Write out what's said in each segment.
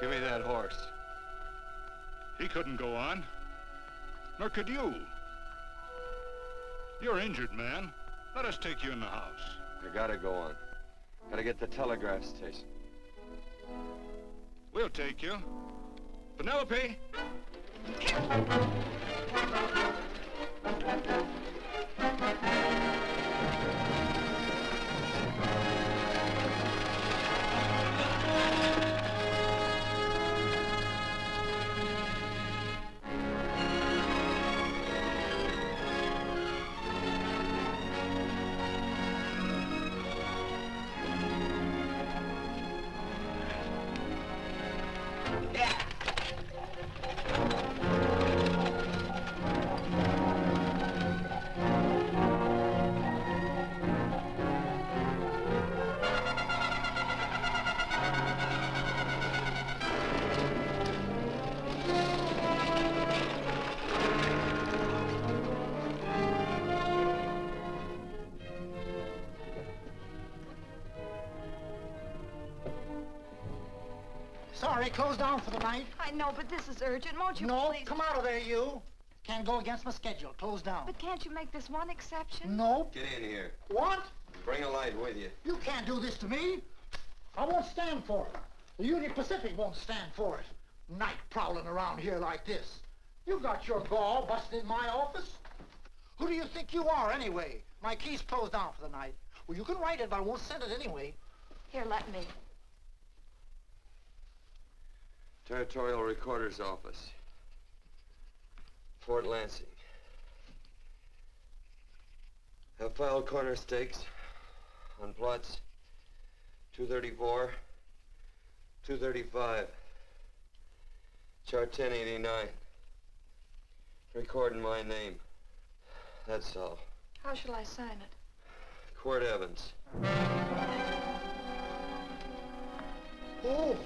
Give me that horse. He couldn't go on. Nor could you. You're injured, man. Let us take you in the house. I gotta go on. Gotta get to the telegraph station. We'll take you. Penelope! Sorry, closed down for the night. I know, but this is urgent. Won't you No, please? come out of there, you. Can't go against my schedule. Closed down. But can't you make this one exception? No. Get in here. What? Bring a light with you. You can't do this to me. I won't stand for it. The Union Pacific won't stand for it. Night prowling around here like this. You got your gall busting in my office? Who do you think you are, anyway? My key's closed down for the night. Well, you can write it, but I won't send it anyway. Here, let me. Territorial Recorder's Office. Fort Lansing. Have filed corner stakes on plots 234, 235, chart 1089. Recording my name. That's all. How shall I sign it? Quirt Evans. Oh.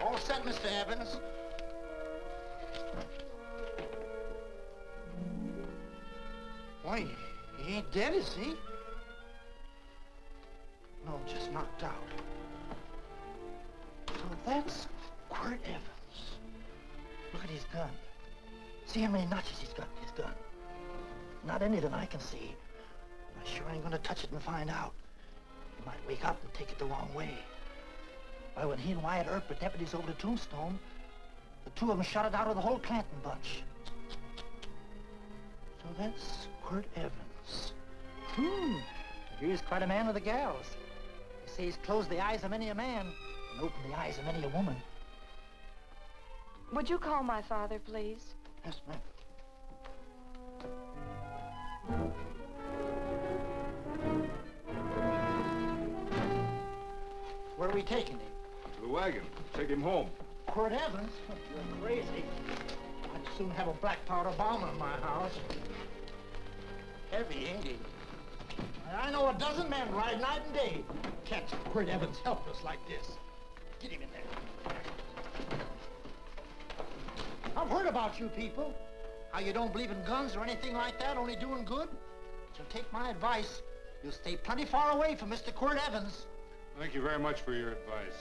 All set, Mr. Evans. Why, he ain't dead, is he? No, just knocked out. So that's Quirt Evans. Look at his gun. See how many notches he's got in his gun. Not any that I can see. I sure ain't gonna touch it and find out. He might wake up and take it the wrong way. Why, when he and Wyatt Earp were deputies over to Tombstone, the two of them shot it out of the whole Clanton bunch. So that's Quirt Evans. He's quite a man with the gals. They say he's closed the eyes of many a man and opened the eyes of many a woman. Would you call my father, please? Yes, ma'am. Where are we taking him? To the wagon. Take him home. Quirt Evans? You're crazy. I'd soon have a black powder bomb in my house. Heavy, ain't he? I know a dozen men ride night and day. Catch Quirt Evans helpless like this. Get him in there. I've heard about you people. How you don't believe in guns or anything like that, only doing good. So take my advice. You'll stay plenty far away from Mr. Quirt Evans. Thank you very much for your advice.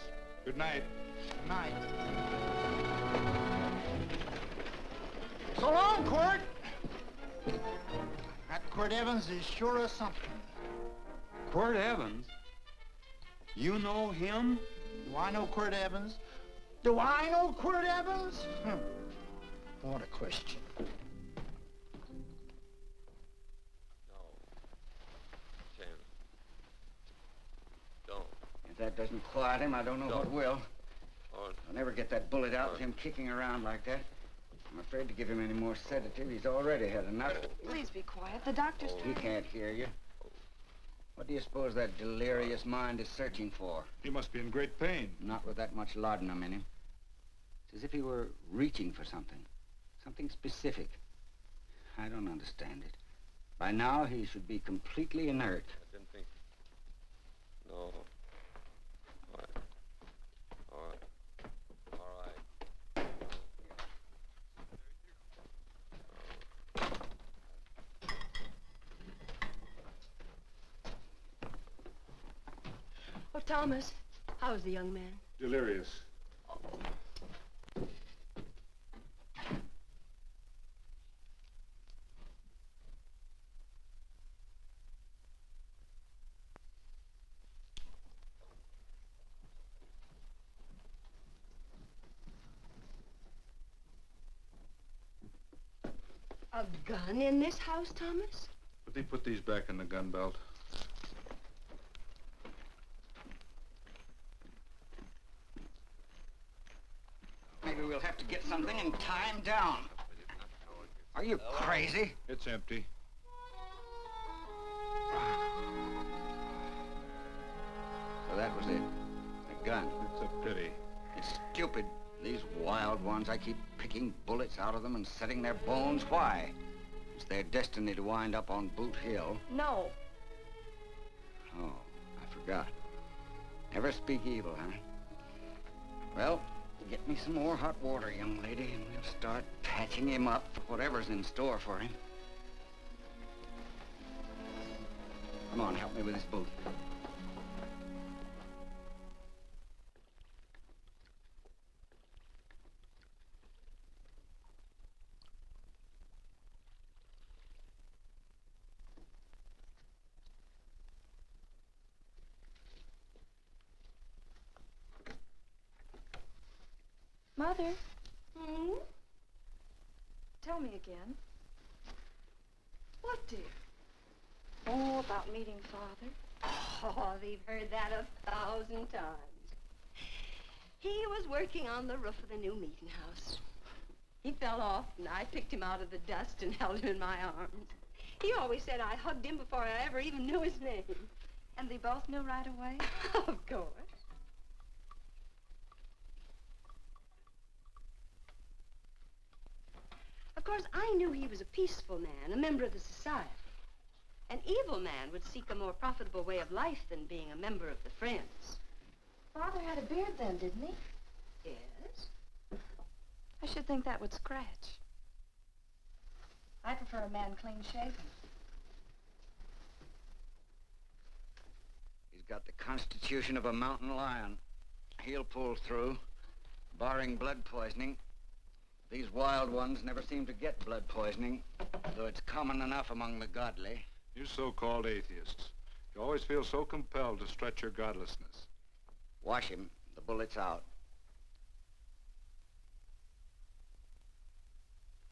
Good night. Good night. So long, Quirt. That Quirt Evans is sure of something. Quirt Evans? You know him? Do I know Quirt Evans? Do I know Quirt Evans? What a question. No. Tim. Don't. If that doesn't quiet him, I don't know what will. Or I'll never get that bullet out with him kicking around like that. I'm afraid to give him any more sedative. He's already had enough. Please be quiet. The doctor's He can't hear you. What do you suppose that delirious mind is searching for? He must be in great pain. Not with that much laudanum in him. It's as if he were reaching for something. Something specific. I don't understand it. By now, he should be completely inert. I didn't think. No. All right. All right. All right. Oh, Thomas, how's the young man? Delirious. A gun in this house, Thomas? But they put these back in the gun belt. Maybe we'll have to get something and tie him down. Are you crazy? It's empty. So that was it. A gun. It's a pity. It's stupid. These wild ones, I keep picking bullets out of them and setting their bones. Why? It's their destiny to wind up on Boot Hill. No. Oh, I forgot. Never speak evil, huh? Well, get me some more hot water, young lady, and we'll start patching him up for whatever's in store for him. Come on, help me with this boot. Mother, Hmm? tell me again. What, dear? Oh, about meeting Father. Oh, they've heard that 1,000 times. He was working on the roof of the new meeting house. He fell off, and I picked him out of the dust and held him in my arms. He always said I hugged him before I ever even knew his name. And they both knew right away? Of course. Of course, I knew he was a peaceful man, a member of the society. An evil man would seek a more profitable way of life than being a member of the Friends. Father had a beard then, didn't he? Yes? I should think that would scratch. I prefer a man clean-shaven. He's got the constitution of a mountain lion. He'll pull through, barring blood poisoning. These wild ones never seem to get blood poisoning, though it's common enough among the godly. You so-called atheists. You always feel so compelled to stretch your godlessness. Wash him. The bullet's out.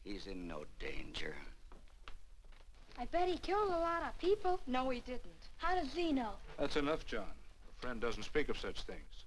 He's in no danger. I bet he killed a lot of people. No, he didn't. How does he know? That's enough, John. A friend doesn't speak of such things.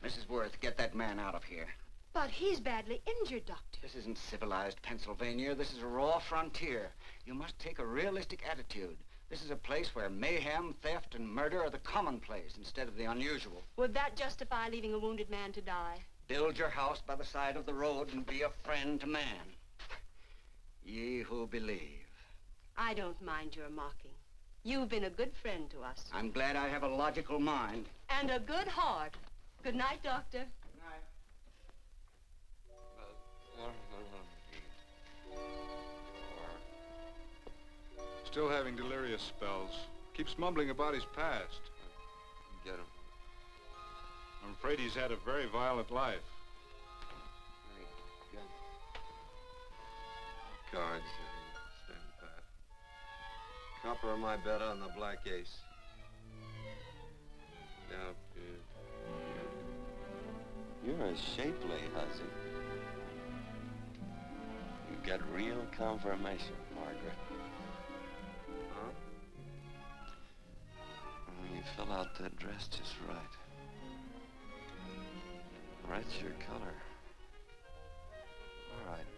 Mrs. Worth, get that man out of here. But he's badly injured, Doctor. This isn't civilized Pennsylvania. This is a raw frontier. You must take a realistic attitude. This is a place where mayhem, theft, and murder are the commonplace instead of the unusual. Would that justify leaving a wounded man to die? Build your house by the side of the road and be a friend to man. Ye who believe. I don't mind your mocking. You've been a good friend to us. I'm glad I have a logical mind. And a good heart. Good night, Doctor. Good night. Still having delirious spells. Keeps mumbling about his past. Get him. I'm afraid he's had a very violent life. Cards. Stand pat. Copper on my bet on the black ace. Now, you're a shapely hussy. You got real confirmation, Margaret. Huh? Oh, you fill out that dress just right. Red's your color. All right,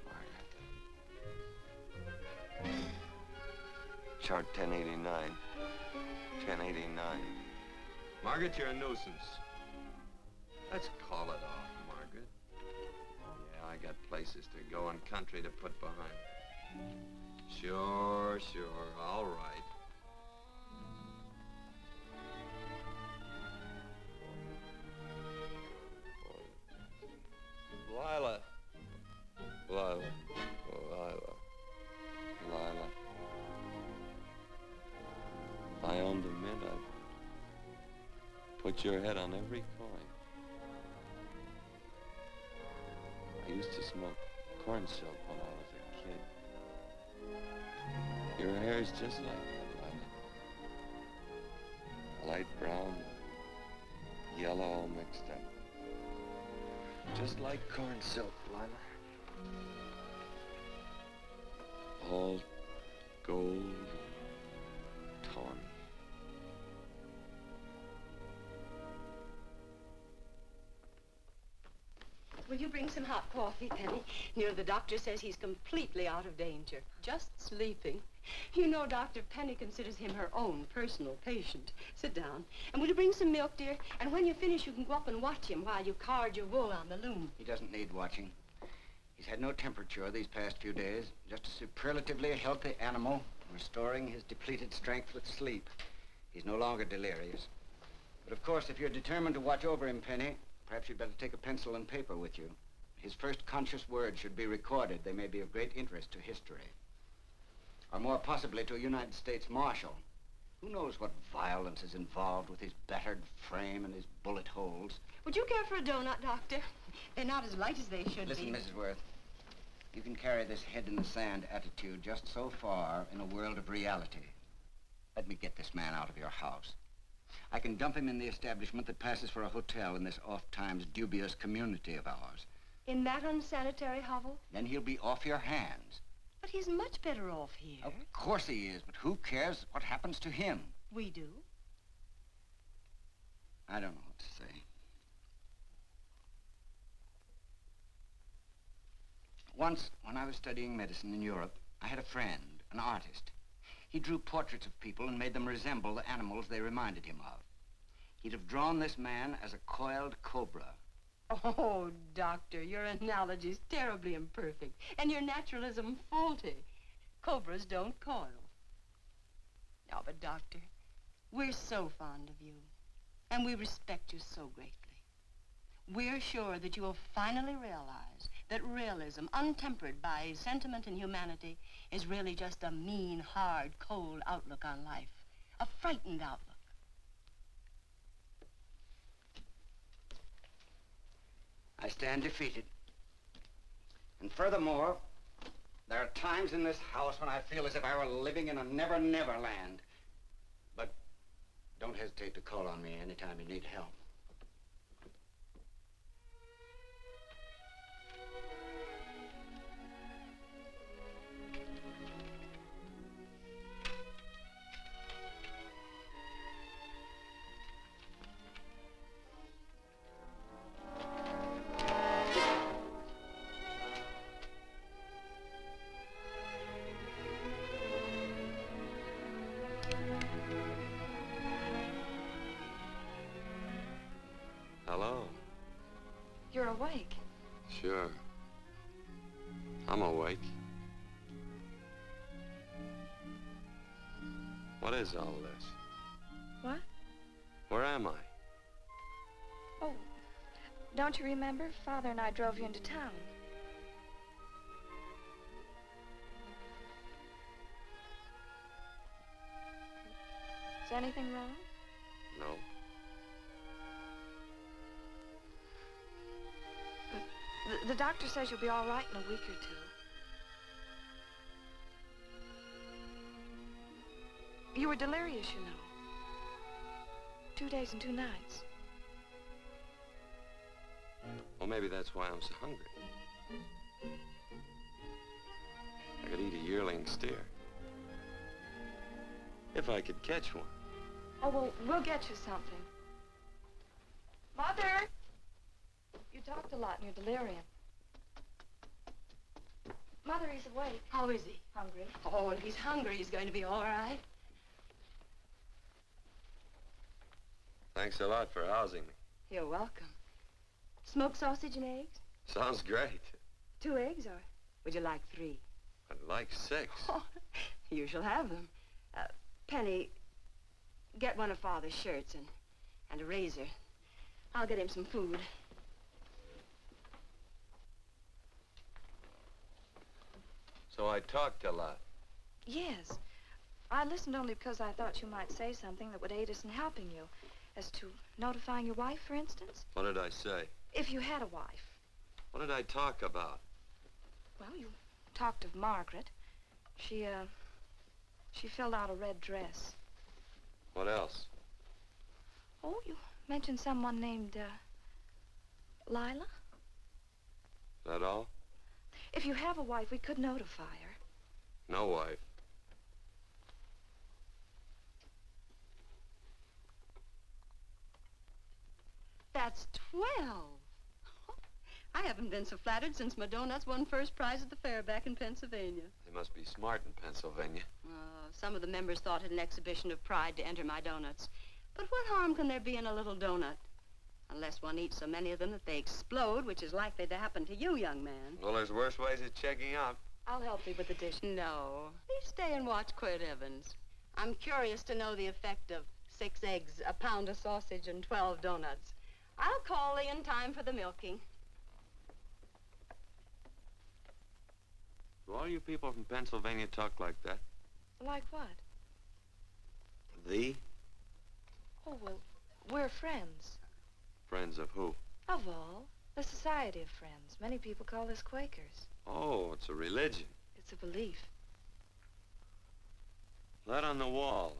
Margaret. Chart 1089. 1089. Margaret, you're a nuisance. Let's call it off, Margaret. Yeah, I got places to go and country to put behind. Sure, all right. Lila. If I owned a mint, I'd put your head on every coin. I used to smoke corn silk when I was a kid. Your hair's just like that, Lila. Light brown, yellow all mixed up. Just like corn silk, Lila. All gold, tawny. Will you bring some hot coffee, Penny? The doctor says he's completely out of danger. Just sleeping. You know, Dr. Penny considers him her own personal patient. Sit down. And will you bring some milk, dear? And when you finish, you can go up and watch him while you card your wool on the loom. He doesn't need watching. He's had no temperature these past few days. Just a superlatively healthy animal, restoring his depleted strength with sleep. He's no longer delirious. But of course, if you're determined to watch over him, Penny, perhaps you'd better take a pencil and paper with you. His first conscious words should be recorded. They may be of great interest to history. Or more possibly to a United States Marshal. Who knows what violence is involved with his battered frame and his bullet holes. Would you care for a donut, Doctor? They're not as light as they should Listen, be. Mrs. Worth. You can carry this head-in-the-sand attitude just so far in a world of reality. Let me get this man out of your house. I can dump him in the establishment that passes for a hotel in this oft-times dubious community of ours. In that unsanitary hovel? Then he'll be off your hands. But he's much better off here. Of course he is, but who cares what happens to him? We do. I don't know what to say. Once, when I was studying medicine in Europe, I had a friend, an artist. He drew portraits of people and made them resemble the animals they reminded him of. He'd have drawn this man as a coiled cobra. Oh, Doctor, your analogy's terribly imperfect, and your naturalism faulty. Cobras don't coil. No, but Doctor, we're so fond of you, and we respect you so greatly. We're sure that you will finally realize that realism, untempered by sentiment and humanity, is really just a mean, hard, cold outlook on life. A frightened outlook. I stand defeated. And furthermore, there are times in this house when I feel as if I were living in a never-never land. But don't hesitate to call on me anytime you need help. Hello. You're awake. Sure. I'm awake. What is all this? What? Where am I? Oh, don't you remember? Father and I drove you into town. Is anything wrong? No. The doctor says you'll be all right in a week or two. You were delirious, you know. 2 days and 2 nights. Well, maybe that's why I'm so hungry. I could eat a yearling steer. If I could catch one. Oh, well, we'll get you something. Mother! You talked a lot in your delirium. Mother, he's awake. How is he? Hungry. Oh, if he's hungry, he's going to be all right. Thanks a lot for housing me. You're welcome. Smoked sausage and eggs? Sounds great. 2 eggs, or would you like 3? I'd like 6. Oh, you shall have them. Penny, get one of Father's shirts and a razor. I'll get him some food. So I talked a lot. Yes. I listened only because I thought you might say something that would aid us in helping you. As to notifying your wife, for instance. What did I say? If you had a wife. What did I talk about? Well, you talked of Margaret. She filled out a red dress. What else? Oh, you mentioned someone named, Lila? That all? If you have a wife, we could notify her. No wife. That's 12. I haven't been so flattered since my donuts won first prize at the fair back in Pennsylvania. They must be smart in Pennsylvania. Some of the members thought it an exhibition of pride to enter my donuts. But what harm can there be in a little donut? Unless one eats so many of them that they explode, which is likely to happen to you, young man. Well, there's worse ways of checking out. I'll help you with the dish. No. Please stay and watch Quirt Evans. I'm curious to know the effect of 6 eggs, a pound of sausage, and 12 donuts. I'll call Lee in time for the milking. Do all you people from Pennsylvania talk like that? Like what? Thee? Oh, well, we're friends. Friends of who? Of all. The Society of Friends. Many people call us Quakers. Oh, it's a religion. It's a belief. That on the wall.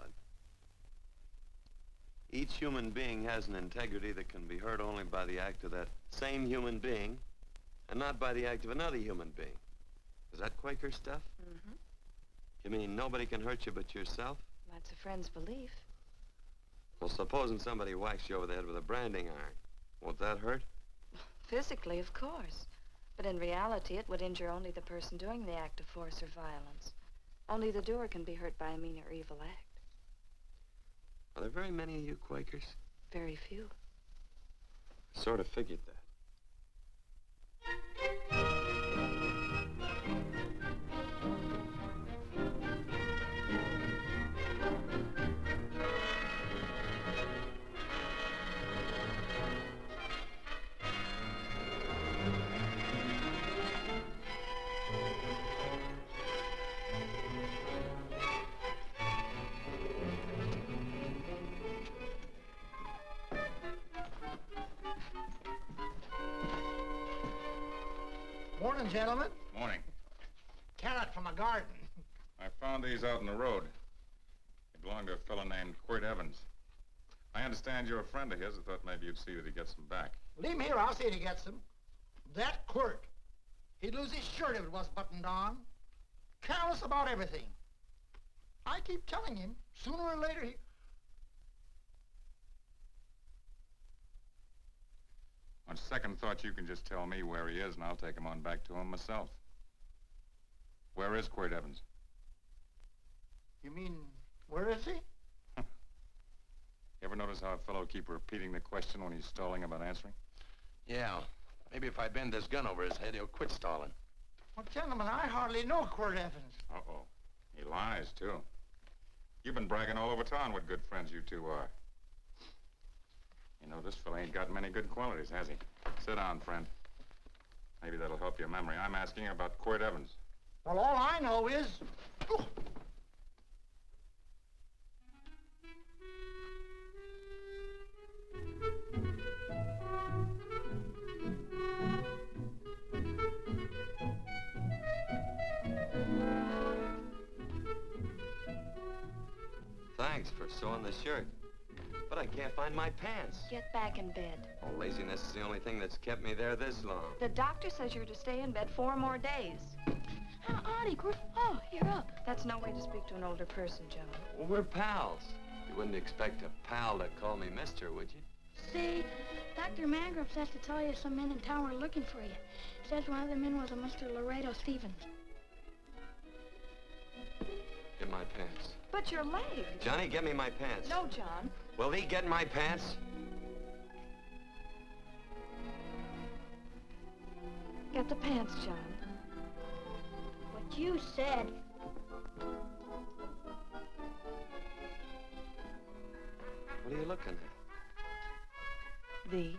Each human being has an integrity that can be hurt only by the act of that same human being, and not by the act of another human being. Is that Quaker stuff? Mm-hmm. You mean nobody can hurt you but yourself? That's a friend's belief. Well, supposing somebody whacks you over the head with a branding iron. Won't that hurt? Physically, of course. But in reality, it would injure only the person doing the act of force or violence. Only the doer can be hurt by a mean or evil act. Are there very many of you Quakers? Very few. I sort of figured that. Morning, gentlemen. Morning. Carrot from a garden. I found these out in the road. They belong to a fellow named Quirt Evans. I understand you're a friend of his. I thought maybe you'd see that he gets them back. Leave him here. I'll see if he gets them. That Quirt. He'd lose his shirt if it was buttoned on. Careless about everything. I keep telling him, sooner or later he... On second thought, you can just tell me where he is, and I'll take him on back to him myself. Where is Quirt Evans? You mean, where is he? You ever notice how a fellow will keep repeating the question when he's stalling about answering? Yeah. Maybe if I bend this gun over his head, he'll quit stalling. Well, gentlemen, I hardly know Quirt Evans. Uh-oh. He lies, too. You've been bragging all over town what good friends you two are. You know, this fella ain't got many good qualities, has he? Sit down, friend. Maybe that'll help your memory. I'm asking about Quirt Evans. Well, all I know is... Oh. Thanks for sewing the shirt. But I can't find my pants. Get back in bed. Oh, laziness is the only thing that's kept me there this long. The doctor says you're to stay in bed 4 more days. Howdy, Quirt. Oh, you're up. That's no way to speak to an older person, Joan. Well, we're pals. You wouldn't expect a pal to call me mister, would you? Say, Dr. Mangrum says to tell you some men in town were looking for you. Says one of the men was a Mr. Laredo Stevens. Get my pants. But your leg. Johnny, get me my pants. No, John. Will he get my pants? Get the pants, John. What you said. What are you looking at? The.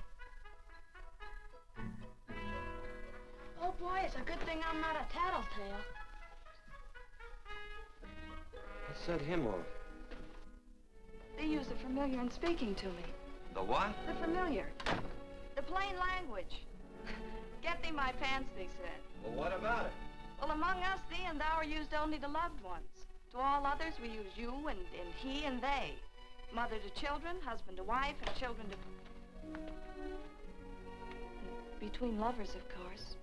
Oh, boy, it's a good thing I'm not a tattletale. What set him off? They use the familiar in speaking to me. The what? The familiar. The plain language. Get thee my pants, they said. Well, what about it? Well, among us, thee and thou are used only to loved ones. To all others, we use you and he and they. Mother to children, husband to wife, and children to... Between lovers, of course.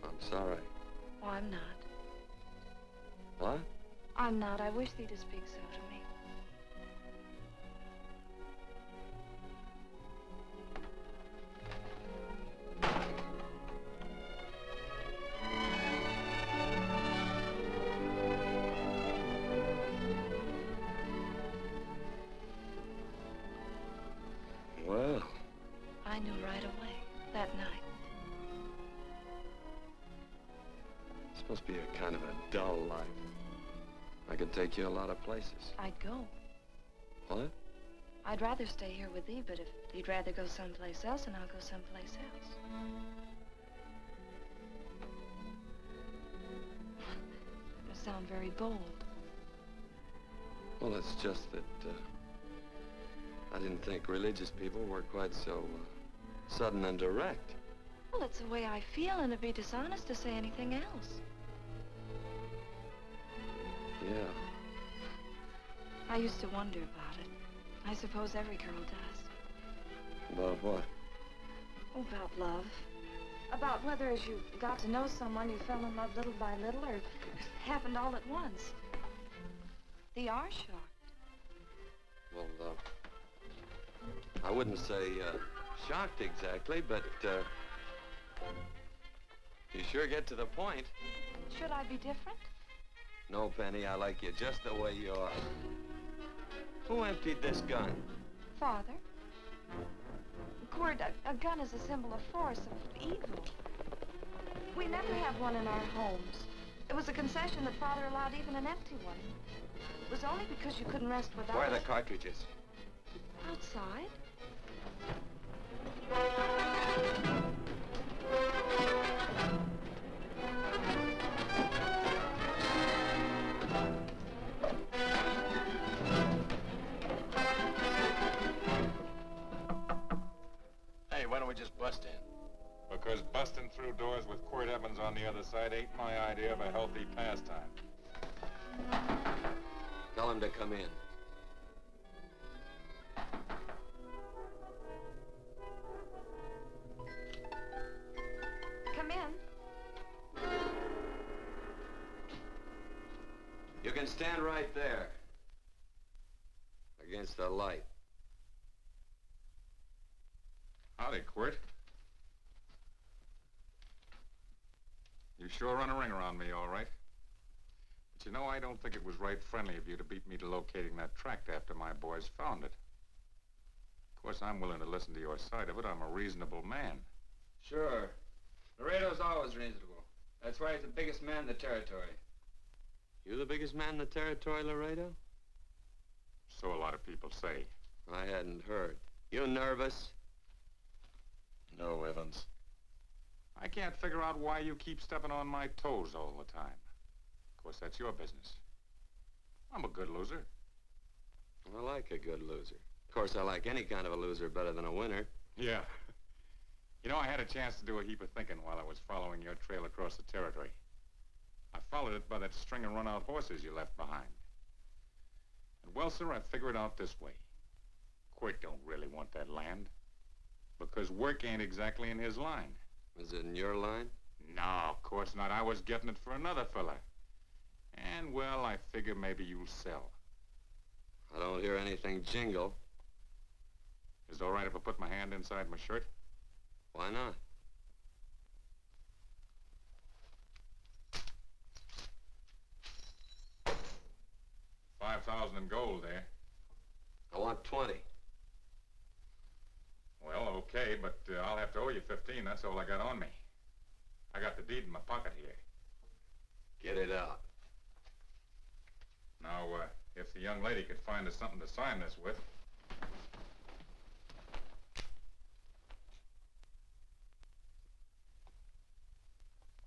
I'm sorry. Oh, I'm not. What? I'm not. I wish thee to speak so to me. Well. I knew right away, that night. It's supposed to be a kind of a dull life. I could take you a lot of places. I'd go. What? I'd rather stay here with thee, but if you'd rather go someplace else, then I'll go someplace else. It must sound very bold. Well, it's just that, I didn't think religious people were quite so, sudden and direct. Well, it's the way I feel, and it'd be dishonest to say anything else. Yeah. I used to wonder about it. I suppose every girl does. About what? Oh, about love. About whether as you got to know someone, you fell in love little by little, or it happened all at once. They are shocked. Well, I wouldn't say, shocked exactly, but, you sure get to the point. Should I be different? No, Penny, I like you just the way you are. Who emptied this gun? Father? Quirt, a gun is a symbol of force, of evil. We never have one in our homes. It was a concession that Father allowed even an empty one. It was only because you couldn't rest without Where are the it. cartridges? Outside? Hey, why don't we just bust in? Because busting through doors with Quirt Evans on the other side ain't my idea of a healthy pastime. Tell him to come in. Come in. You can stand right there. Against the light. Howdy, Quirt. You sure run a ring around me, all right. But you know, I don't think it was right friendly of you to beat me to locating that tract after my boys found it. Of course, I'm willing to listen to your side of it. I'm a reasonable man. Sure. Laredo's always reasonable. That's why he's the biggest man in the territory. You the biggest man in the territory, Laredo? So a lot of people say. I hadn't heard. You nervous? No, Evans. I can't figure out why you keep stepping on my toes all the time. Of course, that's your business. I'm a good loser. I like a good loser. Of course, I like any kind of a loser better than a winner. Yeah. You know, I had a chance to do a heap of thinking while I was following your trail across the territory. I followed it by that string of run-out horses you left behind. And, well, sir, I figured it out this way. Quirt don't really want that land. Because work ain't exactly in his line. Is it in your line? No, of course not. I was getting it for another fella. And, well, I figure maybe you'll sell. I don't hear anything jingle. Is it all right if I put my hand inside my shirt? Why not? $5,000 in gold there. I want 20. Well, okay, but I'll have to owe you 15. That's all I got on me. I got the deed in my pocket here. Get it out. Now, if the young lady could find us something to sign this with.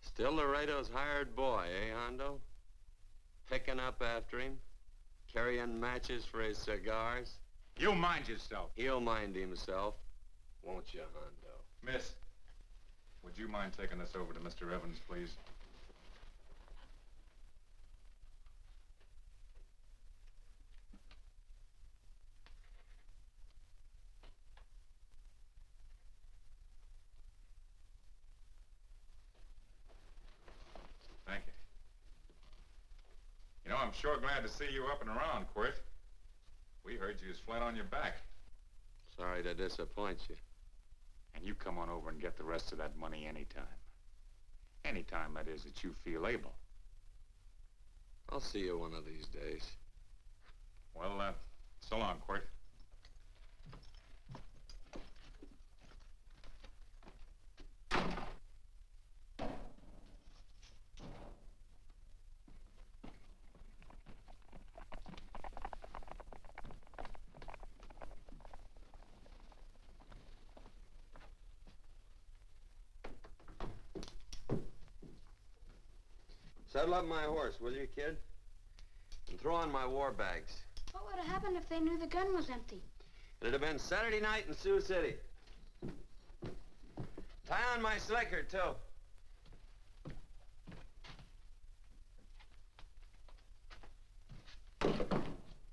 Still Laredo's hired boy, eh, Hondo? Picking up after him, carrying matches for his cigars. You mind yourself. He'll mind himself, won't you, Hondo? Miss, would you mind taking this over to Mr. Evans, please? Thank you. You know, I'm sure glad to see you up and around, Quirt. We heard you was flat on your back. Sorry to disappoint you. And you come on over and get the rest of that money anytime. Anytime, that is, that you feel able. I'll see you one of these days. Well, so long, Quirt. Saddle up my horse, will you, kid? And throw on my war bags. What would have happened if they knew the gun was empty? It'd have been Saturday night in Sioux City. Tie on my slicker, too.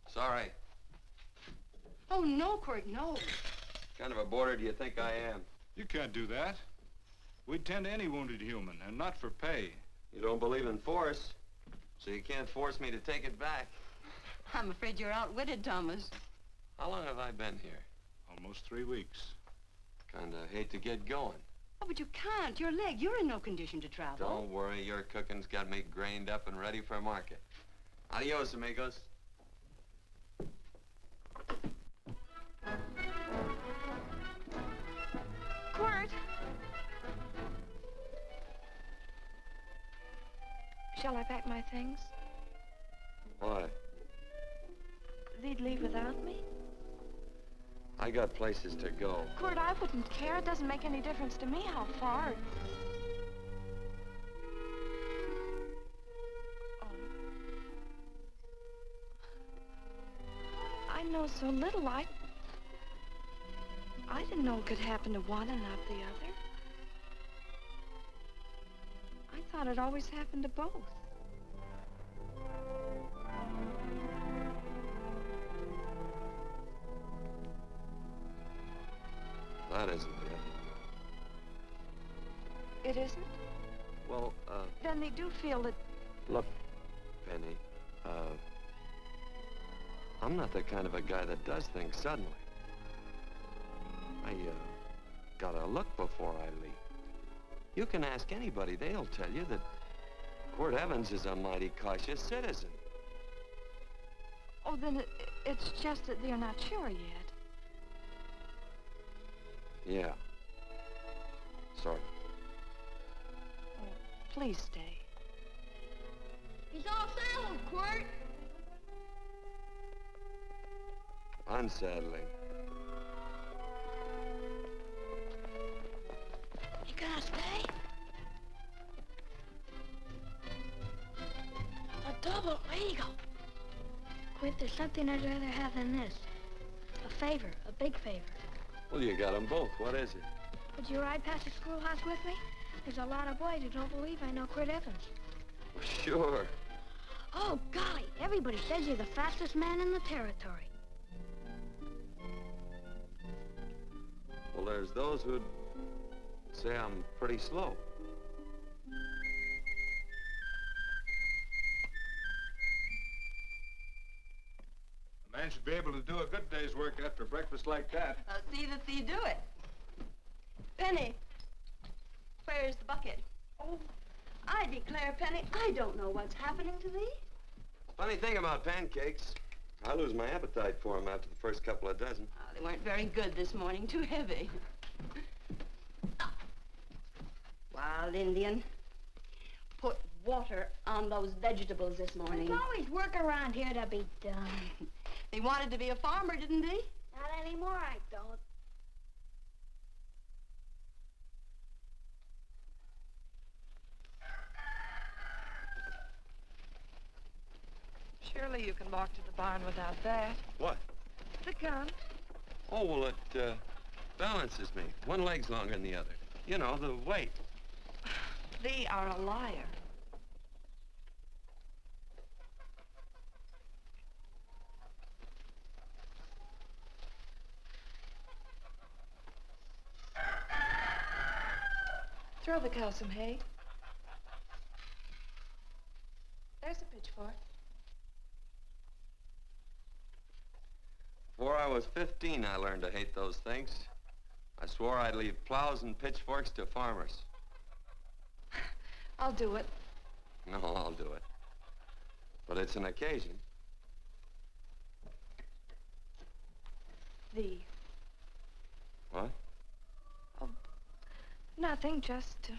Sorry. Oh, no, Quirt, no. What kind of a boarder do you think I am? You can't do that. We'd tend to any wounded human, and not for pay. You don't believe in force, so you can't force me to take it back. I'm afraid you're outwitted, Thomas. How long have I been here? Almost 3 weeks. Kinda hate to get going. Oh, but you can't. Your leg, you're in no condition to travel. Don't worry, your cooking's got me grained up and ready for market. Adios, amigos. Quirt! Shall I pack my things? Why? They'd leave without me? I got places to go. Quirt, I wouldn't care. It doesn't make any difference to me how far. Oh. I know so little. I didn't know it could happen to one and not the other. I thought it always happened to both. That isn't it. It isn't? Well, Then they do feel that... look, Penny, I'm not the kind of a guy that does things suddenly. I, gotta look before I leap. You can ask anybody, they'll tell you that Quirt Evans is a mighty cautious citizen. Oh, then it's just that they're not sure yet. Yeah. Sort of. Oh, please stay. He's all saddled, Quirt. Unsettling. You gonna stay? A double eagle. Quint, there's something I'd rather have than this. A favor, a big favor. Well, you got them both. What is it? Would you ride past the schoolhouse with me? There's a lot of boys who don't believe I know Quirt Evans. Well, sure. Oh, golly, everybody says you're the fastest man in the territory. Well, there's those who'd say I'm pretty slow. The man man should be able to do a good day's work after breakfast like that. See that thee do it. Penny, where's the bucket? Oh, I declare, Penny, I don't know what's happening to thee. Funny thing about pancakes, I lose my appetite for them after the first couple of dozen. Oh, they weren't very good this morning, too heavy. Wild Indian, put water on those vegetables this morning. There's always work around here to be done. He wanted to be a farmer, didn't he? Not anymore, I don't. Surely you can walk to the barn without that. What? The gun. Oh, well, it balances me. One leg's longer than the other. You know, the weight. Thee are a liar. Throw the cow some hay. There's a pitchfork. Before I was 15, I learned to hate those things. I swore I'd leave plows and pitchforks to farmers. I'll do it. No, I'll do it. But it's an occasion. Thee. What? Oh, nothing, just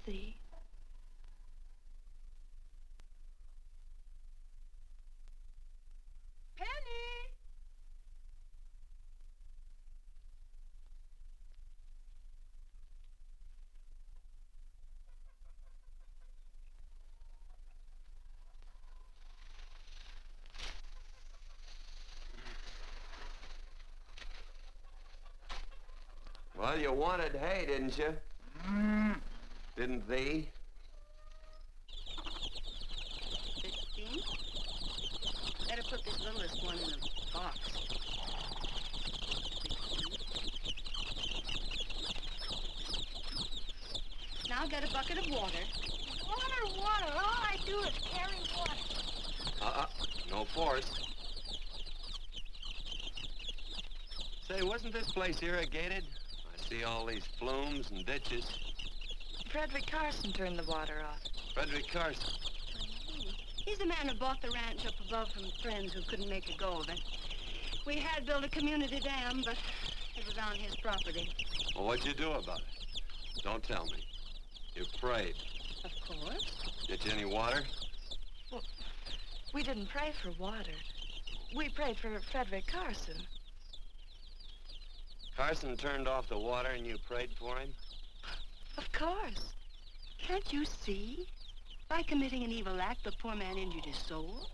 thee. Penny! Well, you wanted hay, didn't you? Didn't thee? 15? Better put this littlest one in a box. 16. Now get a bucket of water. Water. All I do is carry water. No force. Say, wasn't this place irrigated? I see all these flumes and ditches. Frederick Carson turned the water off. Frederick Carson. He's the man who bought the ranch up above from friends who couldn't make a go of it. We had built a community dam, but it was on his property. Well, what'd you do about it? Don't tell me. You prayed. Of course. Get you any water? Well, we didn't pray for water. We prayed for Frederick Carson. Carson turned off the water and you prayed for him? Of course. Can't you see? By committing an evil act, the poor man injured his soul.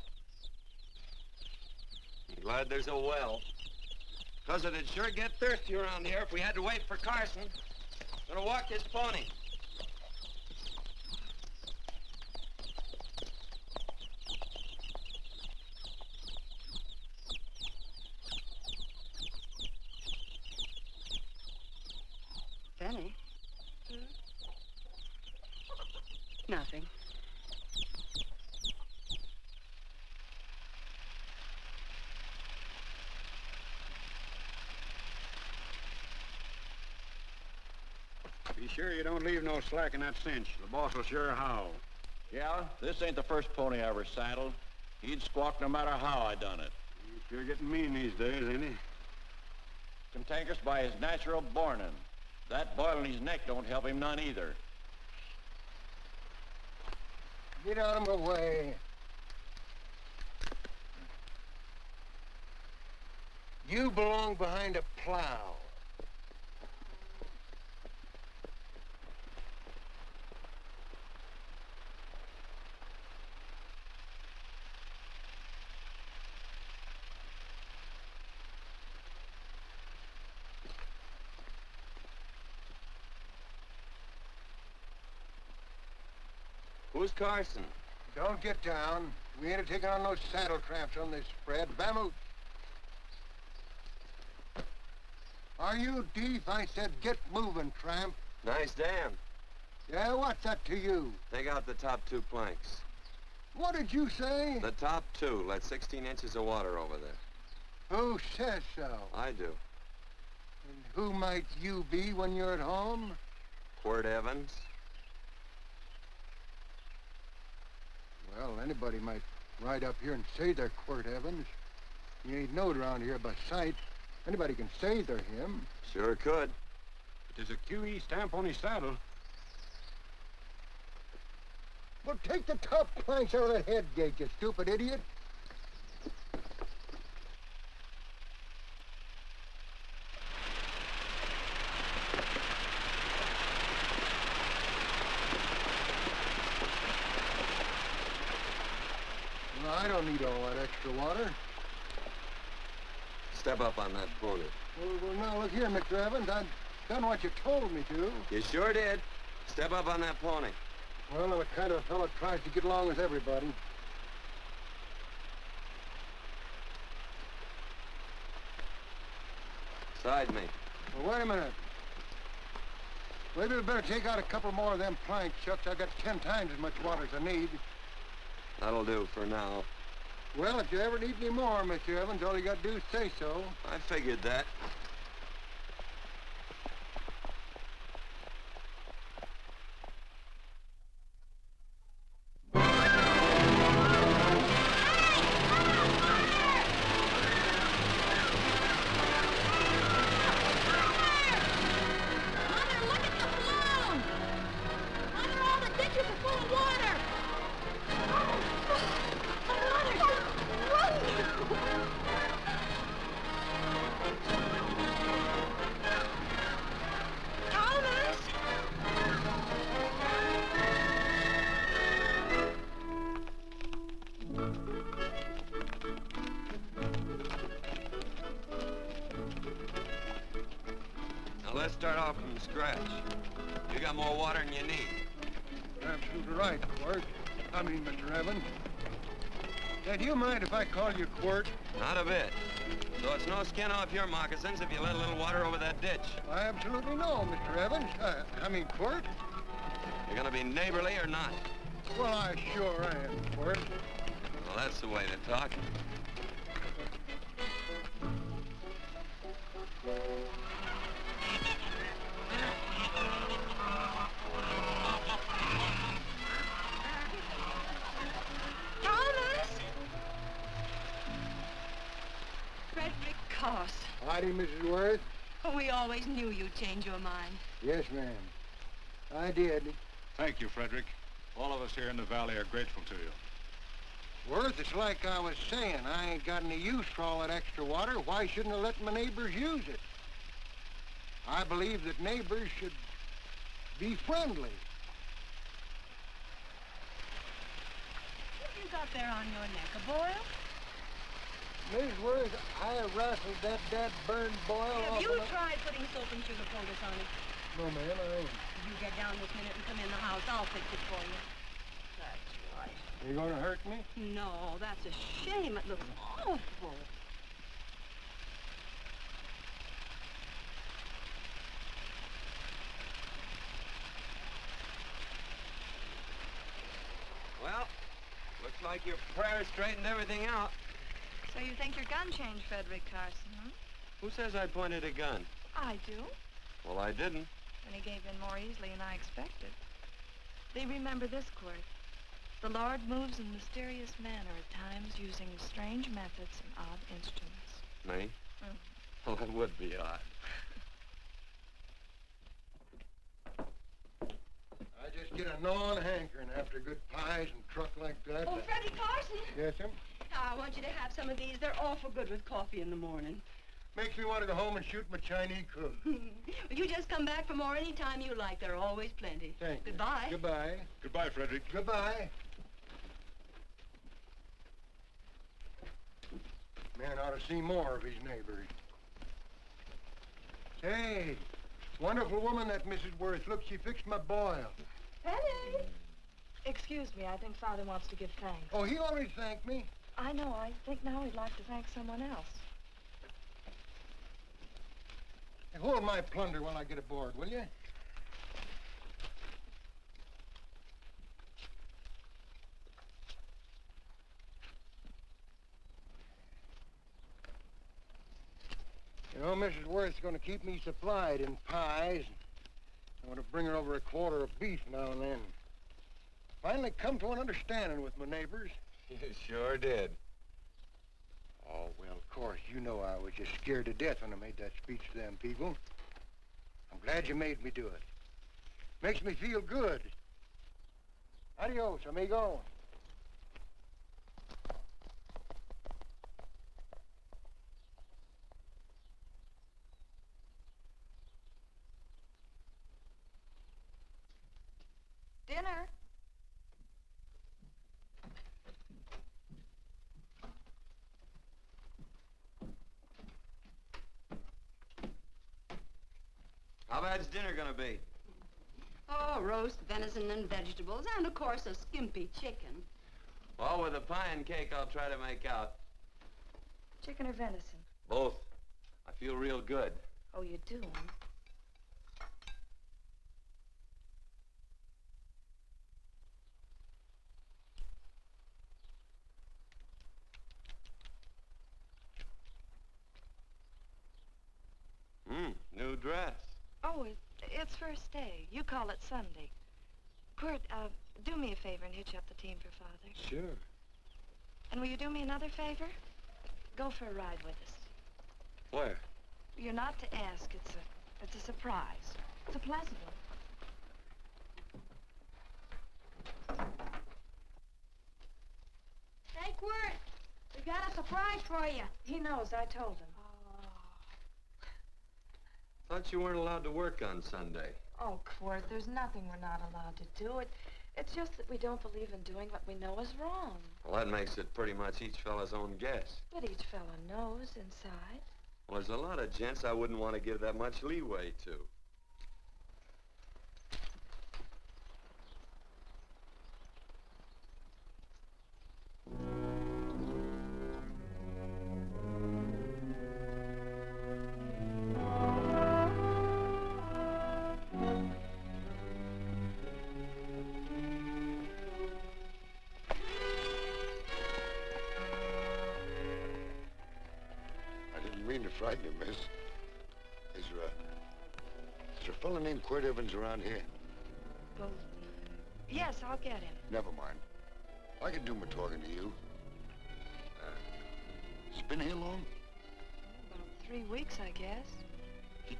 I'm glad there's a well. Because it'd sure get thirsty around here if we had to wait for Carson. Gonna walk his pony. Penny? Nothing. Be sure you don't leave no slack in that cinch. The boss will sure howl. Yeah, this ain't the first pony I ever saddled. He'd squawk no matter how I done it. He's sure getting mean these days, ain't he? Cantankerous by his natural bornin'. That boil in his neck don't help him none either. Get out of my way. You belong behind a plow. Who's Carson? Don't get down. We ain't taking on no saddle tramps on this spread. Vamoose. Are you deef? I said get moving, tramp. Nice dam. Yeah, what's that to you? Take out the top 2 planks. What did you say? The top two let 16 inches of water over there. Who says so? I do. And who might you be when you're at home? Quirt Evans. Well, anybody might ride up here and say they're Quirt Evans. You ain't knowed around here by sight. Anybody can say they're him. Sure could. But there's a QE stamp on his saddle. Well, take the top planks out of that head gate, you stupid idiot. Well, I don't need all that extra water. Step up on that pony. Well, now, look here, Mr. Evans. I've done what you told me to. You sure did. Step up on that pony. Well, I'm the kind of fellow that tries to get along with everybody. Side me. Well, wait a minute. Maybe we better take out a couple more of them planks, Chucks. I've got 10 times as much water as I need. That'll do for now. Well, if you ever need any more, Mr. Evans, all you got to do is say so. I figured that. Let's start off from scratch. You got more water than you need. You're absolutely right, Quirt. Mr. Evans. Hey, do you mind if I call you Quirt? Not a bit. So it's no skin off your moccasins if you let a little water over that ditch. I absolutely know, Mr. Evans. Quirt. You're gonna be neighborly or not? Well, I sure am, Quirt. Well, that's the way to talk. Howdy, Mrs. Worth. Oh, we always knew you'd change your mind. Yes, ma'am. I did. Thank you, Frederick. All of us here in the valley are grateful to you. Worth, it's like I was saying. I ain't got any use for all that extra water. Why shouldn't I let my neighbors use it? I believe that neighbors should be friendly. What you got there on your neck, a boil? Mrs. Worth, I rustled that burned boil Have off you of my... tried putting soap and sugar poultice on it? No, ma'am, I ain't. You get down this minute and come in the house. I'll fix it for you. That's right. Are you gonna hurt me? No, that's a shame. It looks awful. Well, looks like your prayers straightened everything out. So you think your gun changed, Frederick Carson, huh? Who says I pointed a gun? I do. Well, I didn't. And he gave in more easily than I expected. They remember this, Quirt. The Lord moves in mysterious manner at times using strange methods and odd instruments. Me? Well, that would be odd. I just get a gnawing hankering after good pies and truck like that. Oh, Freddie Carson. Yes, ma'am? I want you to have some of these. They're awful good with coffee in the morning. Makes me want to go home and shoot my Chinese cook. Well, you just come back for more any time you like. There are always plenty. Thank you. Goodbye. Goodbye. Goodbye, Frederick. Goodbye. Man ought to see more of his neighbors. Say, wonderful woman, that Mrs. Worth. Look, she fixed my boil. Penny! Excuse me, I think Father wants to give thanks. Oh, he already thanked me. I know. I think now he'd like to thank someone else. Hey, hold my plunder while I get aboard, will you? You know, Mrs. Worth's going to keep me supplied in pies. I'm going to bring her over a quarter of beef now and then. Finally come to an understanding with my neighbors. You sure did. Oh, well, of course, you know I was just scared to death when I made that speech to them people. I'm glad you made me do it. Makes me feel good. Adios, amigo. Dinner. How bad's dinner gonna be? Oh, roast venison and vegetables, and of course a skimpy chicken. Well, with the pie and cake, I'll try to make out. Chicken or venison? Both. I feel real good. Oh, you do, huh? New dress. Oh, it's first day. You call it Sunday. Quirt, do me a favor and hitch up the team for Father. Sure. And will you do me another favor? Go for a ride with us. Where? You're not to ask. It's a surprise. It's a pleasant one. Hey, Quirt, we got a surprise for you. He knows. I told him. Thought you weren't allowed to work on Sunday. Oh, Quirt, there's nothing we're not allowed to do. It's just that we don't believe in doing what we know is wrong. Well, that makes it pretty much each fella's own guess. But each fella knows inside. Well, there's a lot of gents I wouldn't want to give that much leeway to. Frighten you, miss. Is there a fella named Quirt Evans around here? Well, yes, I'll get him. Never mind. I can do my talking to you. He's been here long? About 3 weeks, I guess. He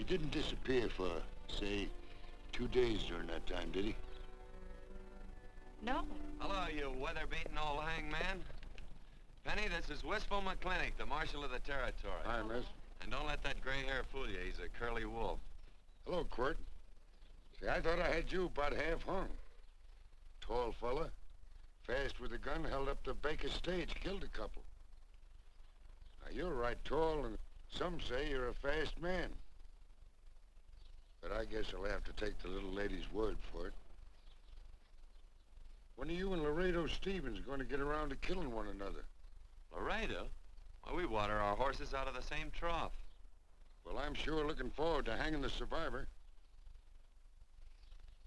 didn't disappear for, say, 2 days during that time, did he? No. Hello, you weather-beaten old hangman. Penny, this is Wistful McClintock, the Marshal of the Territory. Hi, miss. And don't let that gray hair fool you. He's a curly wolf. Hello, Quirt. See, I thought I had you about half hung. Tall fella, fast with a gun, held up the Baker stage, killed a couple. Now, you're right tall, and some say you're a fast man. But I guess I'll have to take the little lady's word for it. When are you and Laredo Stevens going to get around to killing one another? Laredo? Well, we water our horses out of the same trough. Well, I'm sure looking forward to hanging the survivor.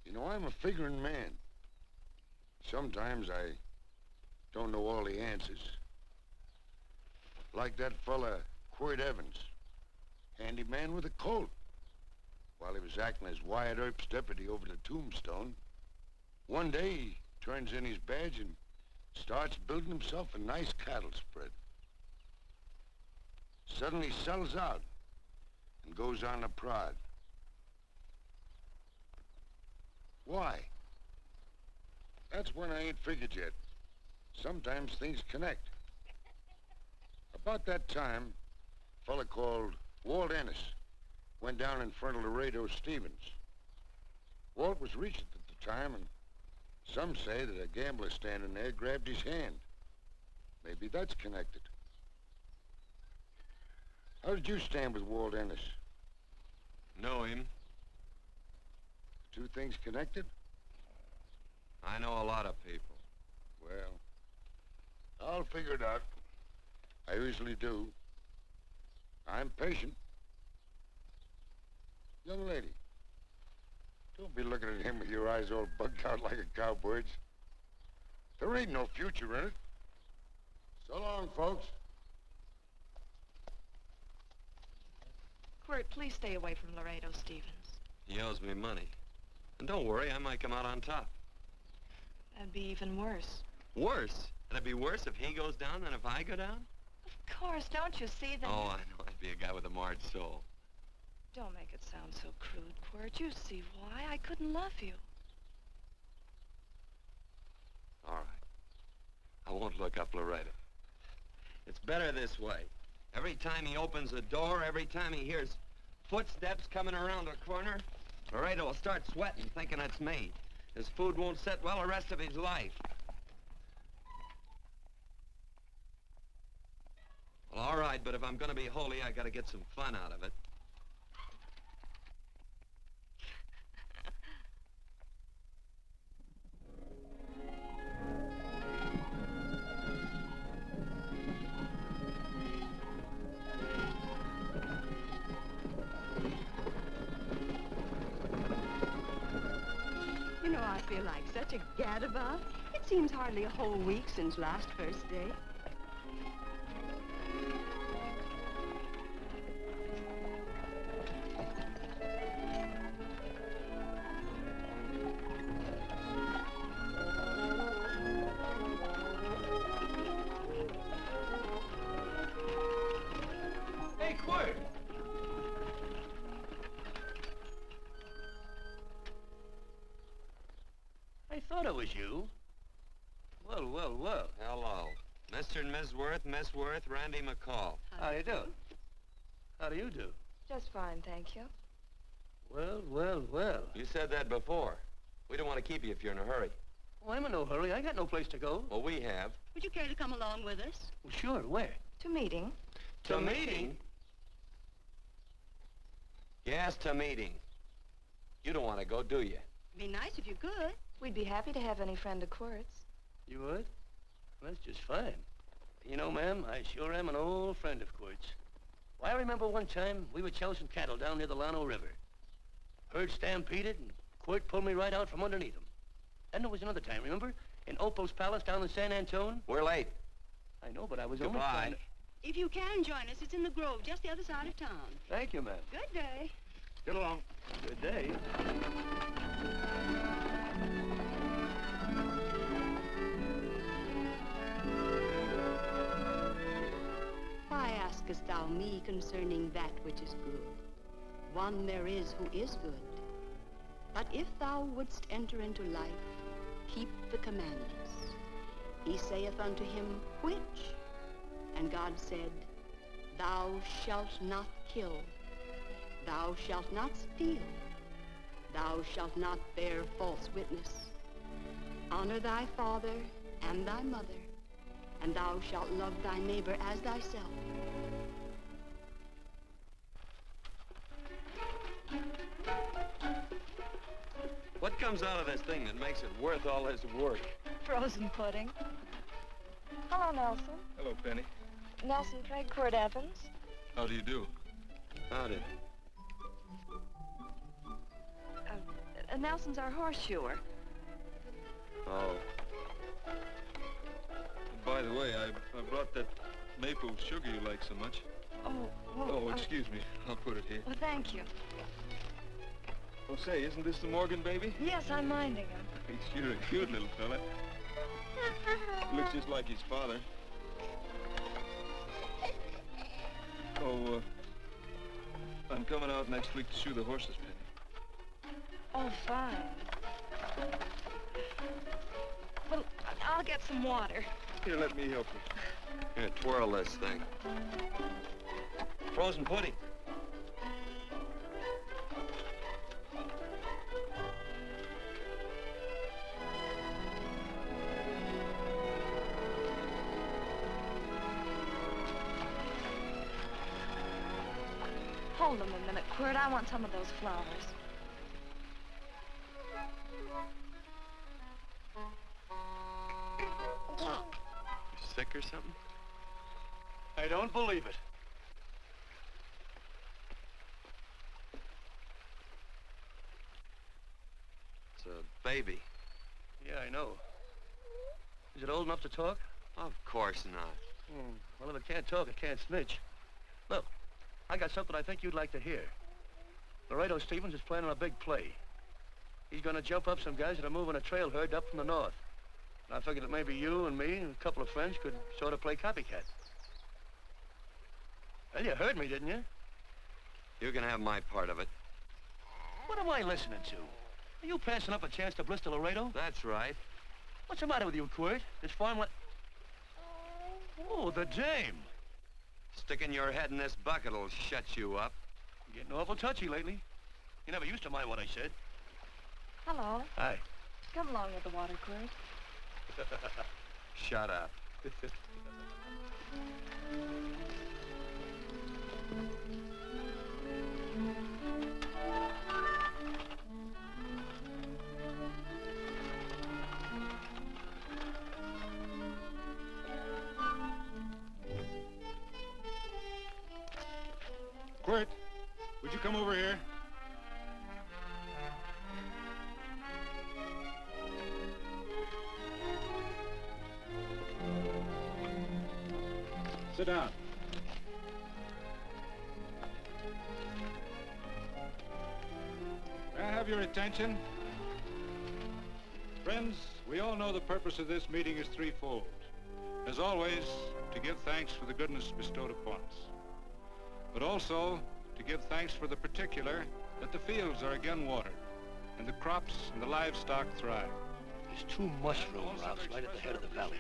You know, I'm a figuring man. Sometimes I don't know all the answers. Like that fella, Quirt Evans. Handy man with a Colt. While he was acting as Wyatt Earp's deputy over the Tombstone, one day he turns in his badge and starts building himself a nice cattle spread. Suddenly sells out and goes on a prod. Why? That's when I ain't figured yet. Sometimes things connect. About that time, a fella called Walt Ennis went down in front of Laredo Stevens. Walt was Regent at the time, and some say that a gambler standing there grabbed his hand. Maybe that's connected. How did you stand with Walt Ennis? Know him. Two things connected? I know a lot of people. Well, I'll figure it out. I usually do. I'm patient. Young lady, don't be looking at him with your eyes all bugged out like a cowbird's. There ain't no future in it. So long, folks. Quirt, please stay away from Laredo Stevens. He owes me money. And don't worry, I might come out on top. That'd be even worse. Worse? It'd be worse if he goes down than if I go down? Of course, don't you see that? Oh, I know. I'd be a guy with a marred soul. Don't make it sound so crude, Quirt. You see why I couldn't love you. All right. I won't look up Laredo. It's better this way. Every time he opens a door, every time he hears footsteps coming around a corner, Laredo will start sweating, thinking it's me. His food won't sit well the rest of his life. Well, all right, but if I'm gonna be holy, I gotta get some fun out of it. You know, I feel like such a gadabout. It seems hardly a whole week since last first day. Hey, Quirt! I thought it was you. Well, well, well. Hello. Mr. and Miss Worth, Randy McCall. How do you do? How do you do? Just fine, thank you. Well, well, well. You said that before. We don't want to keep you if you're in a hurry. Oh, I'm in no hurry. I got no place to go. Well, we have. Would you care to come along with us? Well, sure. Where? To meeting. To meeting? Yes, to meeting. You don't want to go, do you? It'd be nice if you could. We'd be happy to have any friend of Quirt's. You would? Well, that's just fine. You know, ma'am, I sure am an old friend of Quirt's. Why, I remember one time we were chousing cattle down near the Llano River. Herd stampeded, and Quirt pulled me right out from underneath him. Then there was another time, remember? In Opal's Palace down in San Antone? We're late. I know, but I was Goodbye. only trying to... If you can join us, it's in the Grove, just the other side of town. Thank you, ma'am. Good day. Get along. Good day. Why askest thou me concerning that which is good? One there is who is good. But if thou wouldst enter into life, keep the commandments. He saith unto him, which? And God said, thou shalt not kill. Thou shalt not steal. Thou shalt not bear false witness. Honor thy father and thy mother, and thou shalt love thy neighbor as thyself. What comes out of this thing that makes it worth all this work? Frozen pudding. Hello, Nelson. Hello, Penny. Nelson Craig, Quirt Evans. How do you do? Howdy. Nelson's our horseshoer. Oh. By the way, I brought that maple sugar you like so much. Oh, well, Oh, excuse me. I'll put it here. Well, thank you. Oh, say, isn't this the Morgan baby? Yes, I'm minding him. He's sure a cute little fella. Looks just like his father. Oh, I'm coming out next week to shoe the horses, Penny. Oh, fine. Well, I'll get some water. Here, let me help you. Here, twirl this thing. Frozen pudding. Hold them a minute, Quirt. I want some of those flowers. You sick or something? I don't believe it. It's a baby. Yeah, I know. Is it old enough to talk? Of course not. Well, if it can't talk, it can't snitch. Look, I got something I think you'd like to hear. Laredo Stevens is planning a big play. He's going to jump up some guys that are moving a trail herd up from the north. And I figured that maybe you and me and a couple of friends could sort of play copycat. Well, you heard me, didn't you? You can have my part of it. What am I listening to? Are you passing up a chance to blister Laredo? That's right. What's the matter with you, Quirt? This farm Oh, the dame. Sticking your head in this bucket'll shut you up. You're getting awful touchy lately. You never used to mind what I said. Hello. Hi. Come along with the water, Quirt. Shut up. Quirt, would you come over here? Sit down. May I have your attention? Friends, we all know the purpose of this meeting is threefold. As always, to give thanks for the goodness bestowed upon us, but also to give thanks for the particular that the fields are again watered, and the crops and the livestock thrive. There's 2 mushroom routes right at the head of the valley.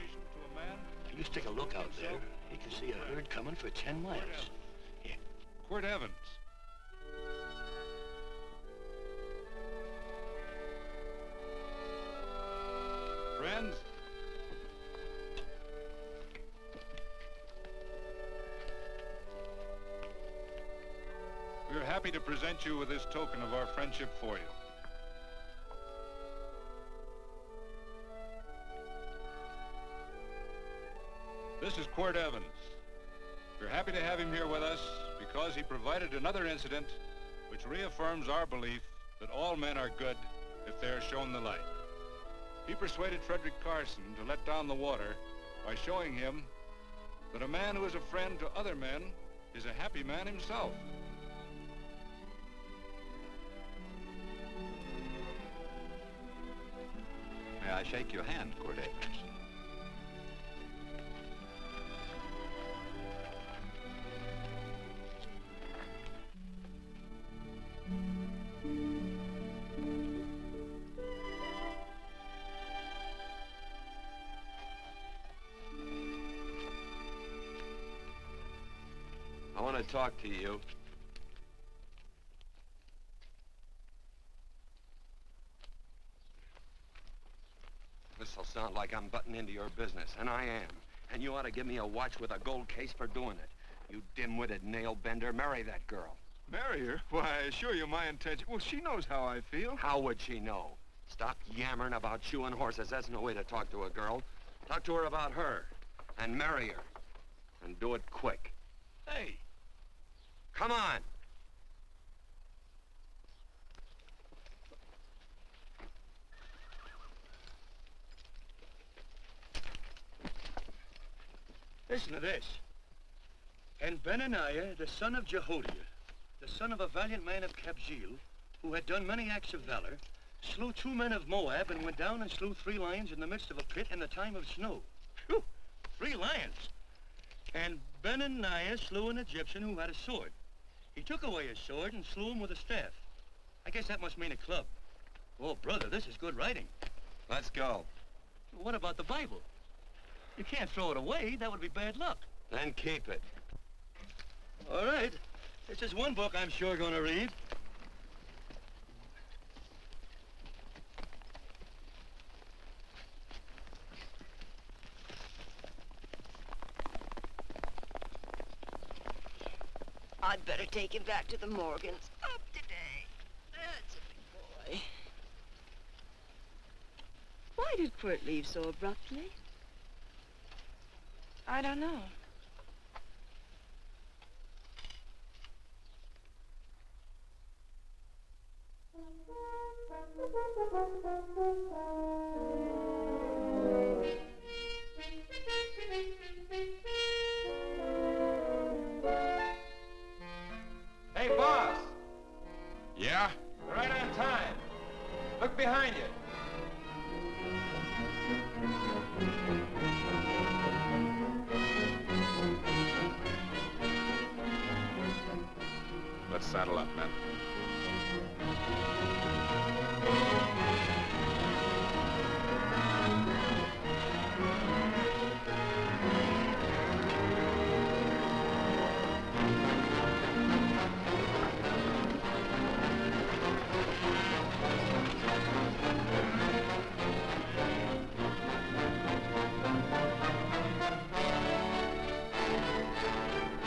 Now, you stick a look out there. You can see a herd coming for 10 miles. Here. Quirt Evans. Friends, we are happy to present you with this token of our friendship for you. This is Quirt Evans. We're happy to have him here with us because he provided another incident which reaffirms our belief that all men are good if they are shown the light. He persuaded Frederick Carson to let down the water by showing him that a man who is a friend to other men is a happy man himself. May I shake your hand, Quirt Evans? I want to talk to you. This'll sound like I'm butting into your business, and I am. And you ought to give me a watch with a gold case for doing it. You dim-witted nail-bender, marry that girl. Marry her? Why, I assure you my intention... Well, she knows how I feel. How would she know? Stop yammering about shoeing horses. That's no way to talk to a girl. Talk to her about her, and marry her. And do it quick. Hey. Come on. Listen to this. And Benaniah, the son of Jehoiada, the son of a valiant man of Kabzeel, who had done many acts of valor, slew 2 men of Moab and went down and slew 3 lions in the midst of a pit in the time of snow. Phew! 3 lions. And Benaniah slew an Egyptian who had a sword. He took away his sword and slew him with a staff. I guess that must mean a club. Oh, brother, this is good writing. Let's go. What about the Bible? You can't throw it away. That would be bad luck. Then keep it. All right. This is one book I'm sure going to read. I'd better take him back to the Morgans. Up today. That's a big boy. Why did Quirt leave so abruptly? I don't know. behind you. Let's saddle up, men.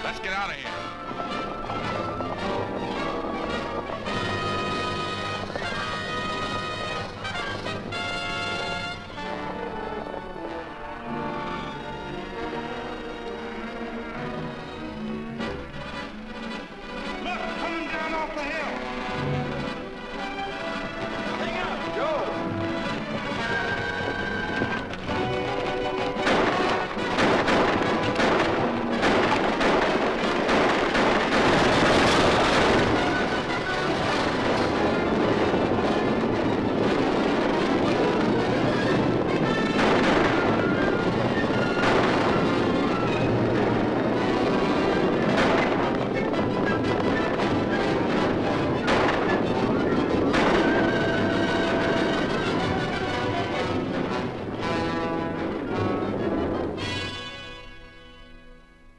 Let's get out of here. Look, coming down off the hill. Hang up, Joe.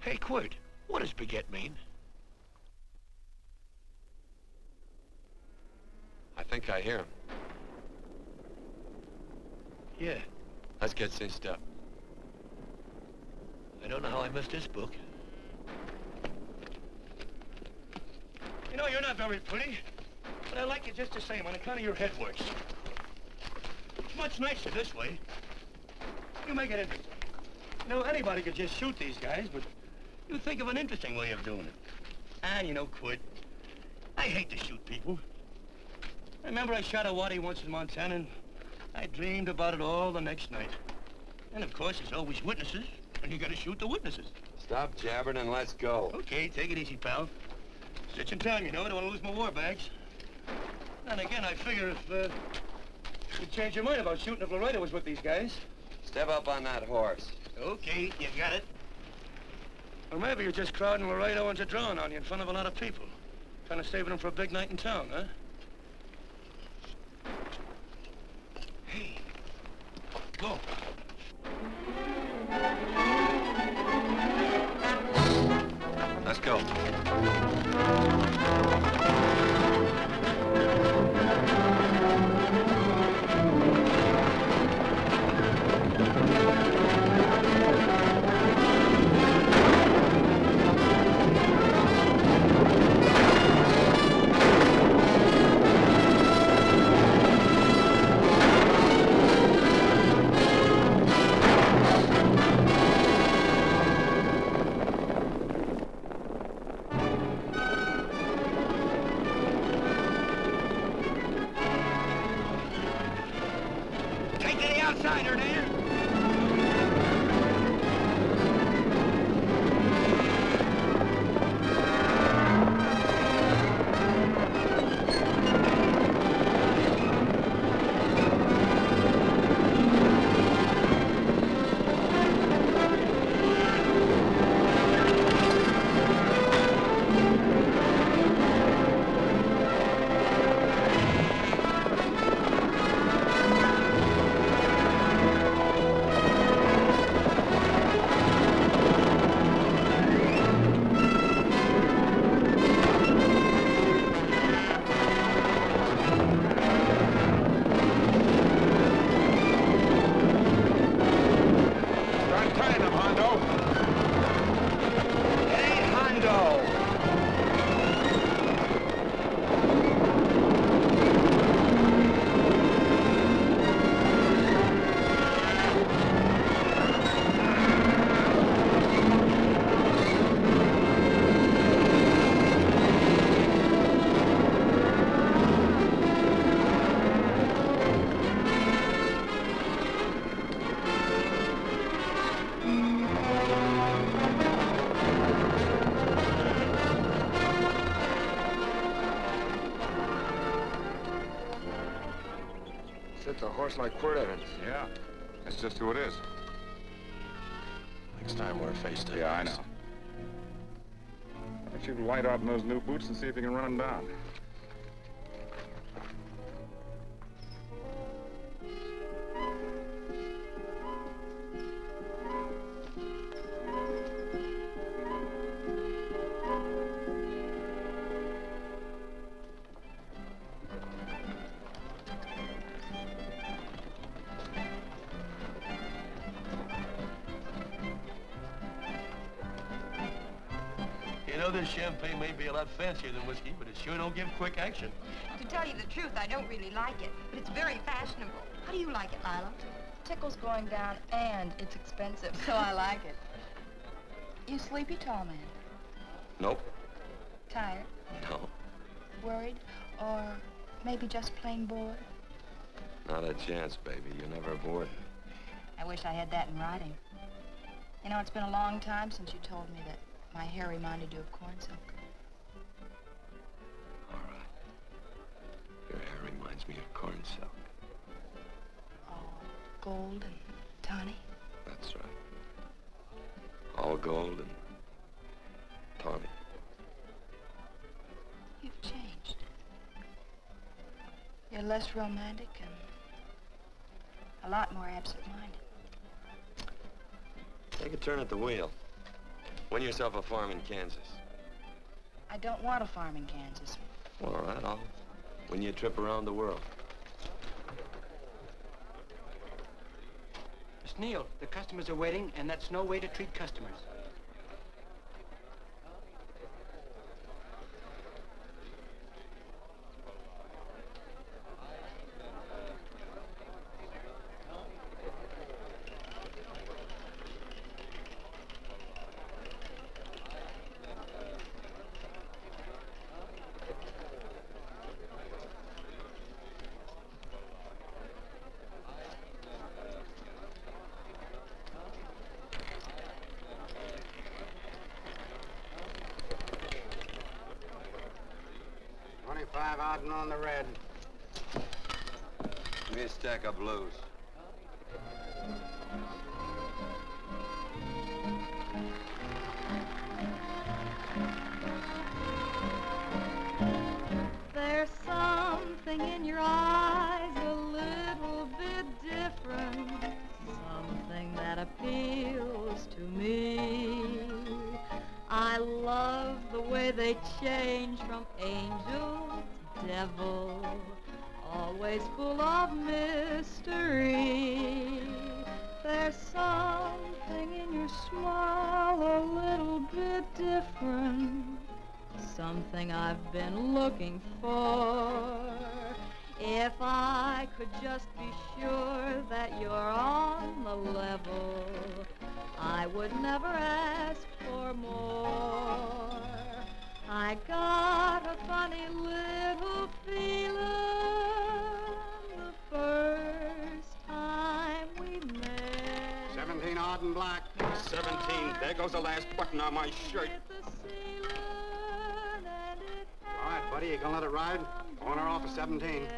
Hey, Quirt, what does baguette mean? I think I hear him. Yeah, Let's get cinched up. I don't know how I missed this book. You know, you're not very pretty, but I like you just the same on account of your head works. It's much nicer this way. You make it interesting. You know, anybody could just shoot these guys, but you think of an interesting way of doing it. And you know, Quirt, I hate to shoot people. I remember I shot a waddy once in Montana, and I dreamed about it all the next night. And of course, there's always witnesses, and you gotta shoot the witnesses. Stop jabbering and let's go. Okay, take it easy, pal. Stitching time, you know. I don't want to lose my war bags. And again, I figure if you'd change your mind about shooting if Laredo was with these guys. Step up on that horse. Okay, you got it. Or maybe you're just crowding Laredo into drawing on you in front of a lot of people. Trying to save them for a big night in town, huh? Hey, go. Let's go. Take to the outsider, Dan. That's a horse like Quirt Evans. Yeah, that's just who it is. Next time we're face to face. Yeah, I know. Why don't you light out in those new boots and see if you can run him down? You know, this champagne may be a lot fancier than whiskey, but it sure don't give quick action. To tell you the truth, I don't really like it, but it's very fashionable. How do you like it, Lila? Tickle's going down, and it's expensive, so I like it. You sleepy, tall man? Nope. Tired? No. Worried? Or maybe just plain bored? Not a chance, baby. You're never bored. I wish I had that in writing. You know, it's been a long time since you told me that my hair reminded you of corn silk. All right. Your hair reminds me of corn silk. All gold and tawny? That's right. All gold and tawny. You've changed. You're less romantic and a lot more absent-minded. Take a turn at the wheel. Win yourself a farm in Kansas. I don't want a farm in Kansas. Well, all right, I'll win you a trip around the world. Miss Neal, the customers are waiting, and that's no way to treat customers. Out and on the red. Give me a stack of blues. There's something in your eyes a little bit different, something that appeals to me. I love the way they change from angel to devil, always full of mystery. There's something in your smile a little bit different, something I've been looking for. If I could just be sure that you're on the level, I would never ask for more. I got a funny little feeling the first time we met. 17 odd and black. 17. There goes the last button on my shirt. All right, buddy, you gonna let it ride? On or off of 17.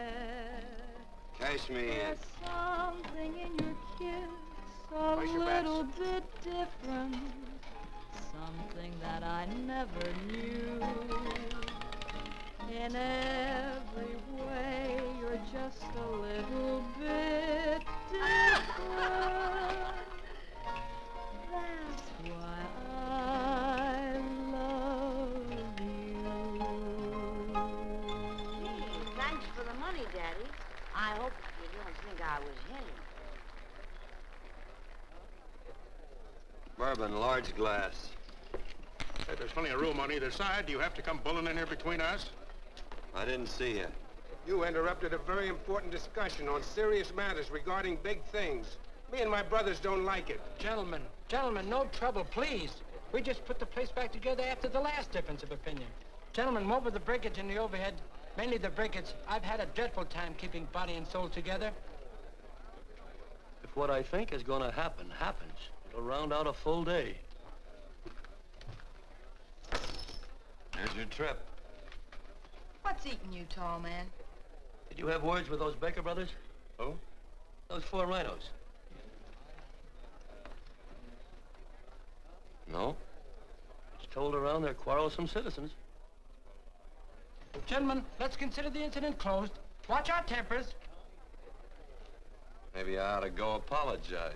Cash me in. There's something in your kiss a Place your little bets. bit different, something that I never knew. In every way, you're just a little bit different. That's why I love you. Thanks for the money, Daddy. I hope you don't think I was hinting. Bourbon, large glass. Hey, there's plenty of room on either side. Do you have to come bulling in here between us? I didn't see you. You interrupted a very important discussion on serious matters regarding big things. Me and my brothers don't like it. Gentlemen, no trouble, please. We just put the place back together after the last difference of opinion. Gentlemen, what with the breakage and the overhead, mainly the breakage, I've had a dreadful time keeping body and soul together. If what I think is going to happen happens, it'll round out a full day. There's your trip. What's eating you, tall man? Did you have words with those Baker brothers? Who? Those 4 rhinos. No? It's told around they're quarrelsome citizens. Gentlemen, let's consider the incident closed. Watch our tempers. Maybe I ought to go apologize.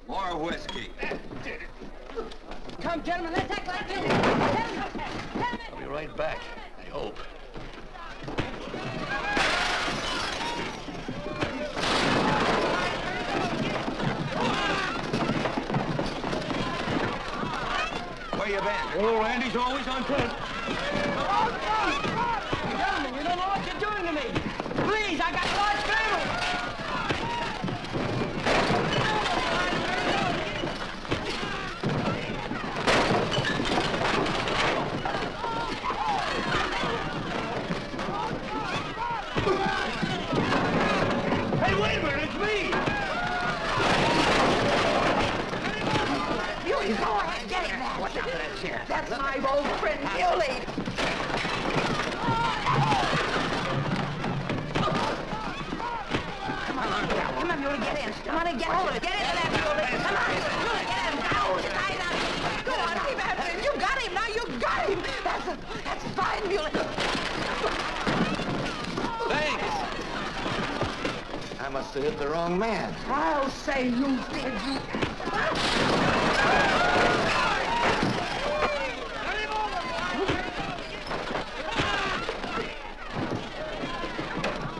More whiskey. Come, gentlemen, let's act like you. I'll be right back, I hope. Where you been? Oh, Randy's always on point. Gentlemen, you don't know what you're doing to me. Please, I got a large family. Hey, wait a minute, it's me! You go ahead, get him that. Watch out for that chair. That's my old friend, Muley. Come on, Muley, get in. Come on and get hold of it. Get into that, Muley. Come on, Muley, get him. Go, tie it up. Go on, keep after him. You got him, now you got him. That's fine, Muley. Thanks. I must have hit the wrong man. I'll say you did, you.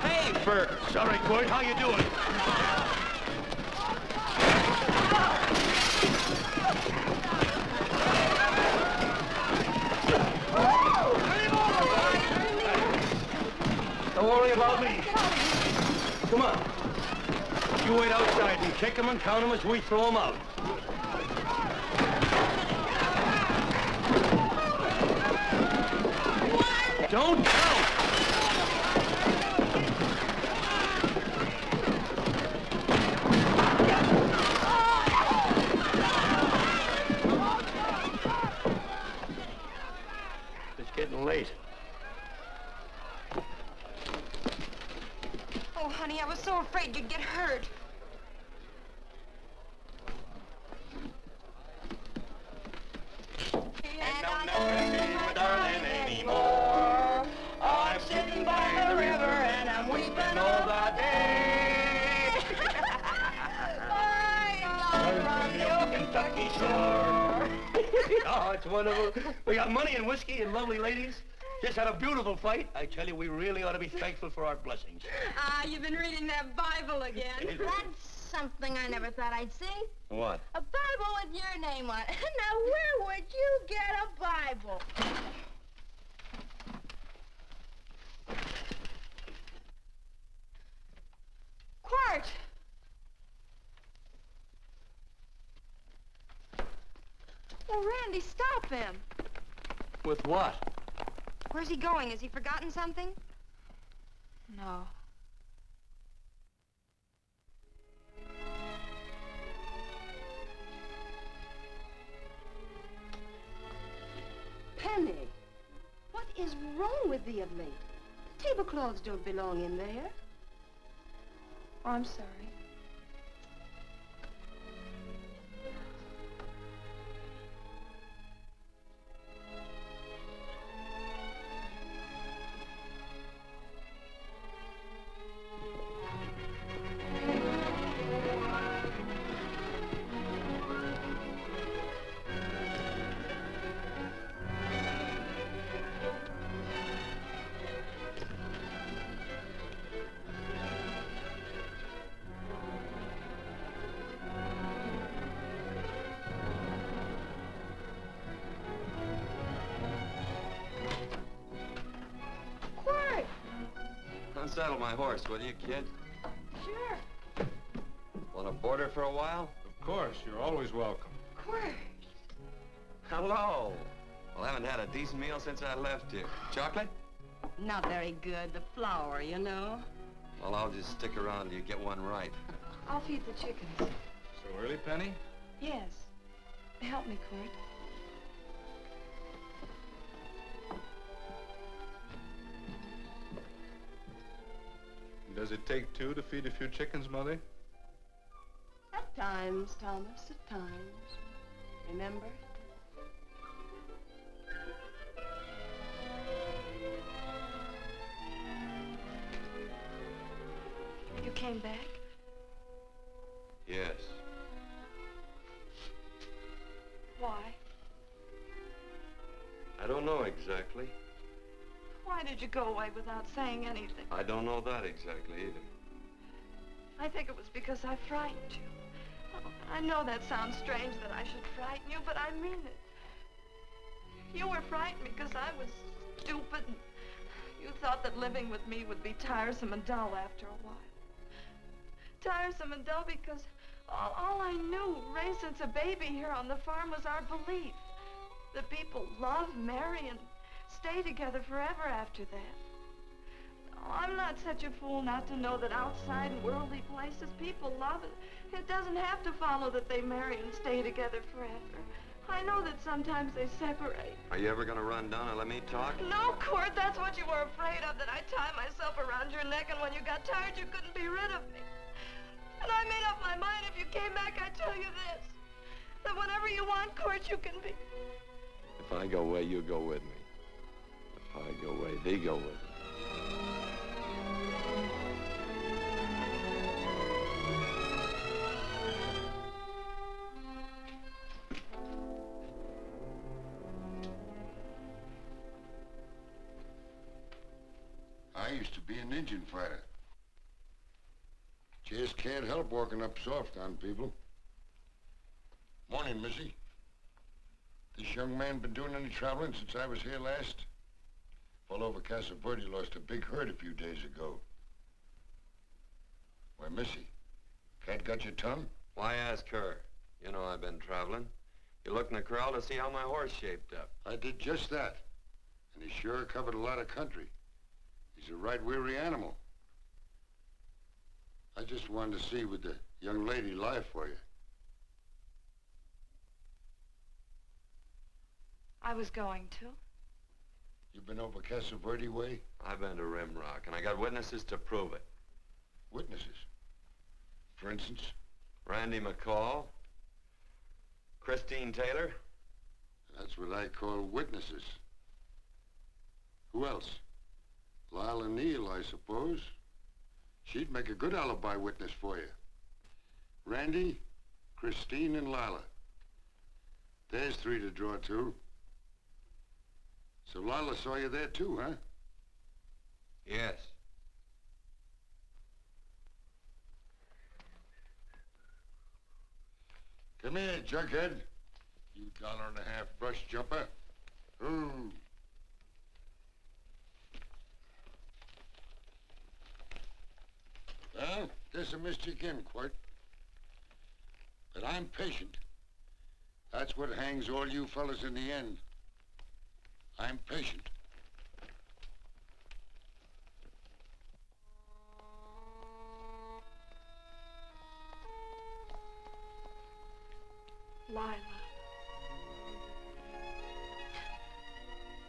Hey, Bert. Sorry, Quirt. How you doing? Don't worry about me. Come on. You wait outside and kick them and count them as we throw them out. Don't count! It's getting late. Oh, honey, I was so afraid you'd get hurt. And I'll never see my darling anymore. I'm sitting by the river and I'm weeping all the day. From the old Kentucky shore. Oh, it's wonderful. We got money and whiskey and lovely ladies. Just had a beautiful fight. I tell you, we really ought to be thankful for our blessings. Ah, you've been reading that Bible again. That's something I never thought I'd see. What? A Bible with your name on it. Now, where would you get a Bible? Quirt! Oh, Randy, stop him. With what? Where's he going? Has he forgotten something? No. Penny, what is wrong with thee of late? Tablecloths don't belong in there. Oh, I'm sorry. Unsaddle my horse, will you, kid? Sure. Want to board for a while? Of course, you're always welcome. Quirt. Hello. Well, I haven't had a decent meal since I left here. Chocolate? Not very good. The flour, you know. Well, I'll just stick around till you get one right. I'll feed the chickens. So early, Penny? Yes. help me, Quirt. Does it take two to feed a few chickens, Mother? At times, Thomas, at times. Remember? You came back? Yes. Why? I don't know exactly. Why did you go away without saying anything? I don't know that exactly either. I think it was because I frightened you. Oh, I know that sounds strange that I should frighten you, but I mean it. You were frightened because I was stupid, and you thought that living with me would be tiresome and dull after a while. Tiresome and dull because all I knew, raised since a baby here on the farm, was our belief that people love, marry, and stay together forever after that. Oh, I'm not such a fool not to know that outside in worldly places people love, and it doesn't have to follow that they marry and stay together forever. I know that sometimes they separate. Are you ever gonna run down and let me talk? No, Quirt, that's what you were afraid of, that I'd tie myself around your neck, and when you got tired, you couldn't be rid of me. And I made up my mind, if you came back, I'd tell you this, that whenever you want, Quirt, you can be. If I go away, you go with me. If I go away, they go with me. I used to be an Indian fighter. Just can't help walking up soft on people. Morning, Missy. This young man been doing any traveling since I was here last? All over Casa Verde lost a big herd a few days ago. Why, Missy, cat got your tongue? Why ask her? You know I've been traveling. You looked in the corral to see how my horse shaped up. I did just that. And he sure covered a lot of country. He's a right weary animal. I just wanted to see would the young lady lie for you. I was going to. You been over Casa Verde way? I've been to Rimrock, and I got witnesses to prove it. Witnesses? For instance? Randy McCall, Christine Taylor. That's what I call witnesses. Who else? Lila Neal, I suppose. She'd make a good alibi witness for you. Randy, Christine, and Lila. There's three to draw to. So Lila saw you there too, huh? Yes. Come here, jughead. You $1.50 brush jumper. Ooh. Well, this will miss you again, Quirt. But I'm patient. That's what hangs all you fellas in the end. I'm patient. Lila.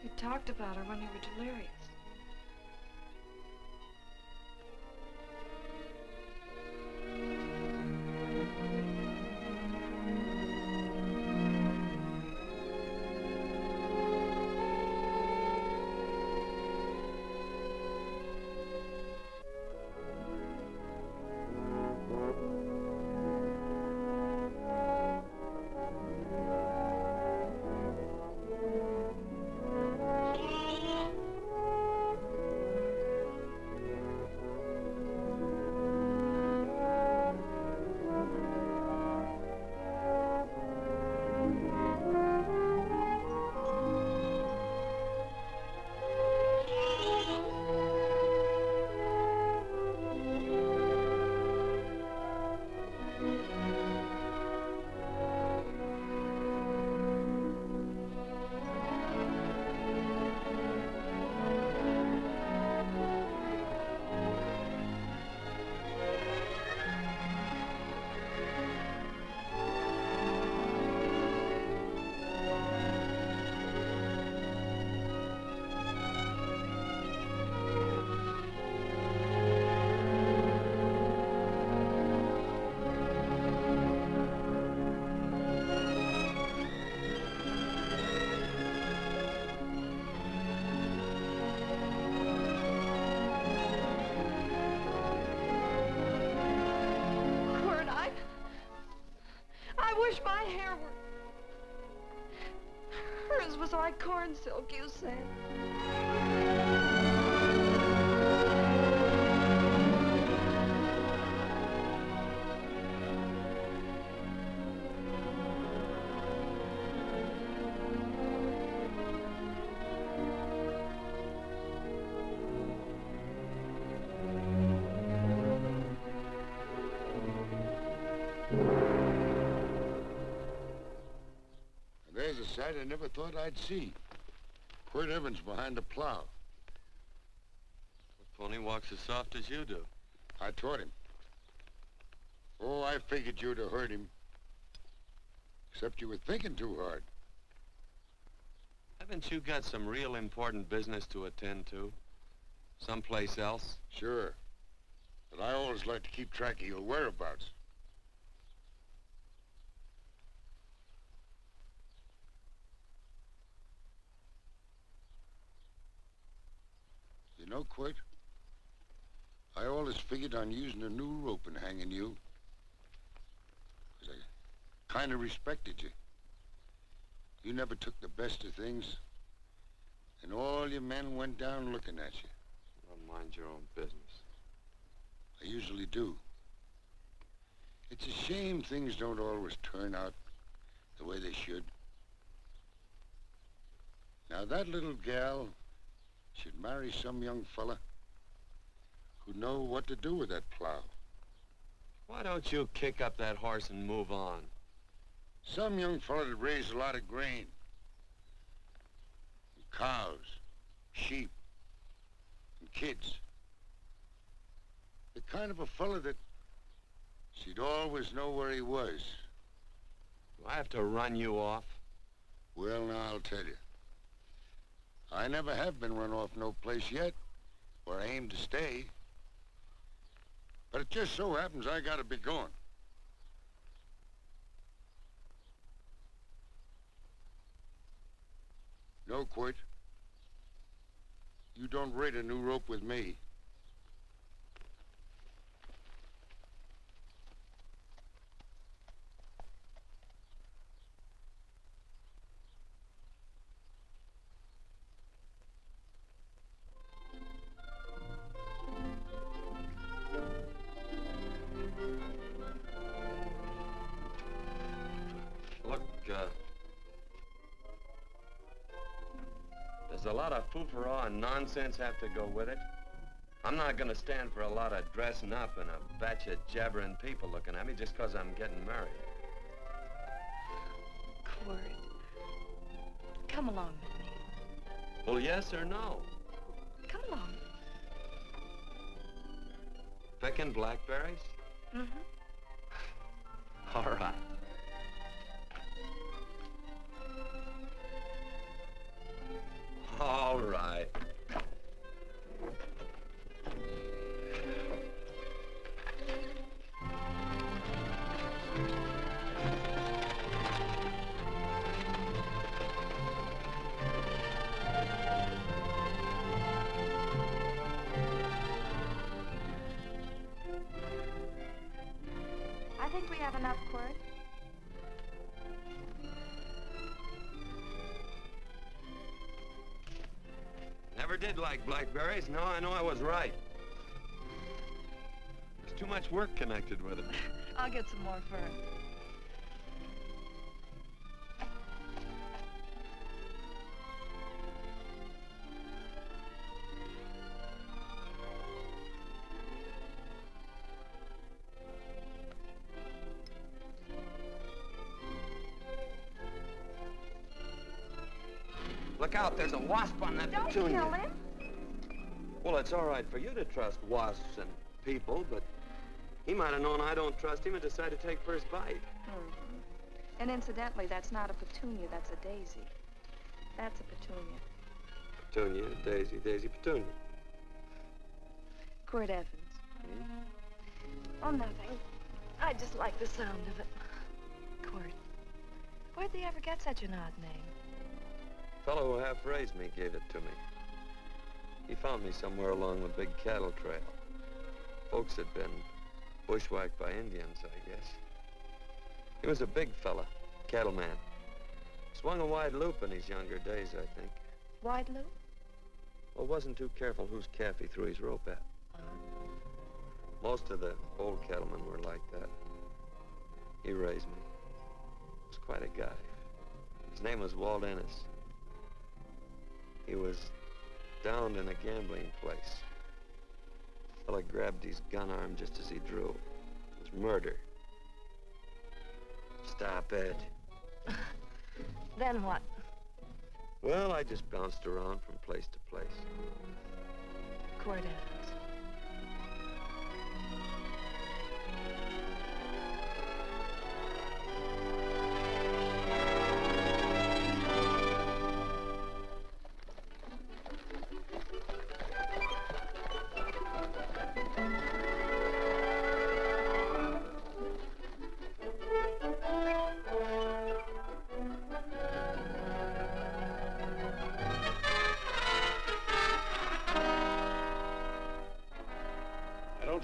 You talked about her when you were delirious. was like corn silk, you said. There's a sight I never thought I'd see. Quirt Evans behind the plow. The pony walks as soft as you do. I taught him. Oh, I figured you'd have heard him. Except you were thinking too hard. Haven't you got some real important business to attend to? Someplace else? Sure. But I always like to keep track of your whereabouts. You know, Quirt, I always figured on using a new rope and hanging you. 'Cause I kind of respected you. You never took the best of things, and all your men went down looking at you. Well, mind your own business. I usually do. It's a shame things don't always turn out the way they should. Now, that little gal should marry some young fella who'd know what to do with that plow. Why don't you kick up that horse and move on? Some young fella that raised a lot of grain. And cows, sheep, and kids. The kind of a fella that she'd always know where he was. Do I have to run you off? Well, now, I'll tell you. I never have been run off no place yet, where I aim to stay. But it just so happens I gotta be going. No, Quirt. You don't rate a new rope with me. Look, there's a lot of foo-for-all and nonsense have to go with it. I'm not gonna stand for a lot of dressing up and a batch of jabbering people looking at me just 'cause I'm getting married. Quirt, come along with me. Well, yes or no? Come along. Picking blackberries? Mm-hmm. All right. All right. I think we have enough, Quirt. Never did like blackberries. Now I know I was right. There's too much work connected with it. I'll get some more fern. Look out, there's a wasp on that Don't petunia. kill him. Well, it's all right for you to trust wasps and people, but he might have known I don't trust him and decided to take first bite. Mm-hmm. And incidentally, that's not a petunia, that's a daisy. That's a petunia. Petunia, daisy, daisy, petunia. Quirt Evans. Oh, nothing. I just like the sound of it. Quirt. Where'd they ever get such an odd name? The fellow who half-raised me gave it to me. He found me somewhere along the big cattle trail. Folks had been bushwhacked by Indians, I guess. He was a big fella, cattleman. Swung a wide loop in his younger days, I think. Wide loop? Well, wasn't too careful whose calf he threw his rope at. Most of the old cattlemen were like that. He raised me. Was quite a guy. His name was Walt Ennis. He was downed in a gambling place. A fella grabbed his gun arm just as he drew. It was murder. Stop it. Then what? Well, I just bounced around from place to place. Quirt Evans.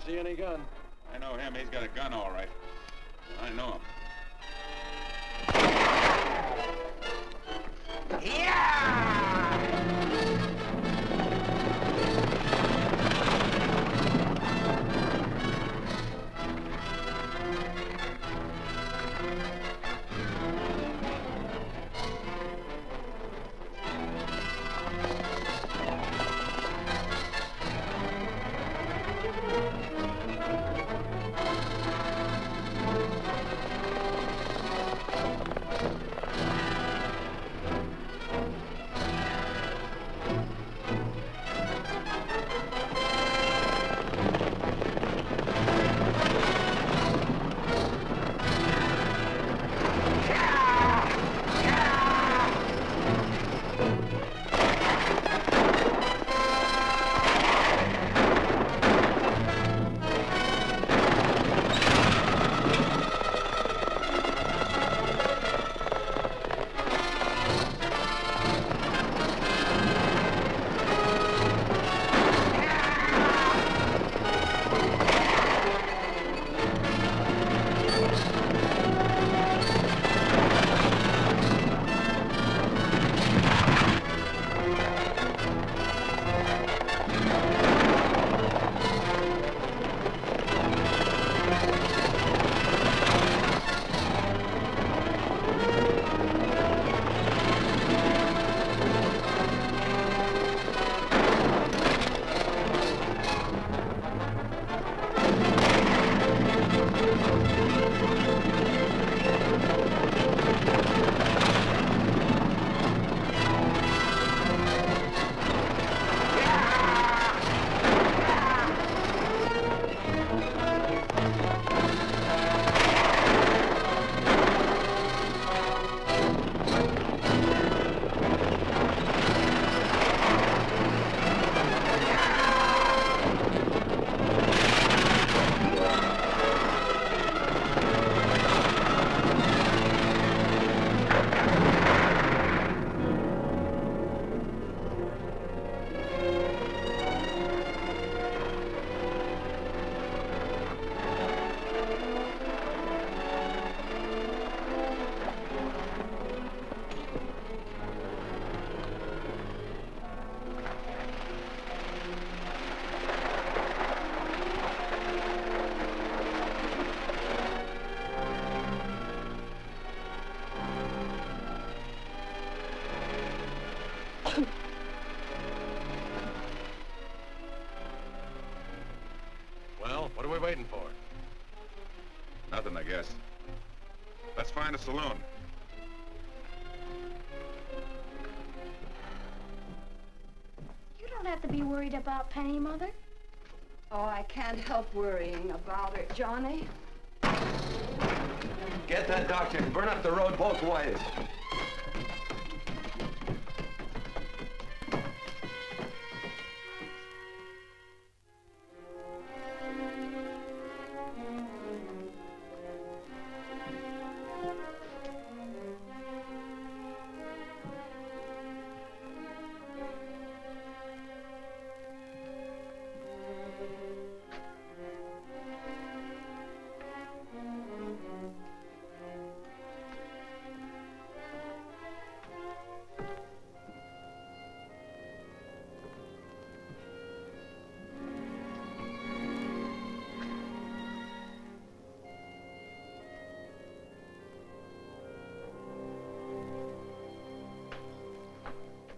See any gun? I know him. He's got a gun, all right. I know him. Well, what are we waiting for? Nothing, I guess. Let's find a saloon. You don't have to be worried about Penny, Mother. Oh, I can't help worrying about her, Johnny. Get that doctor and burn up the road both ways.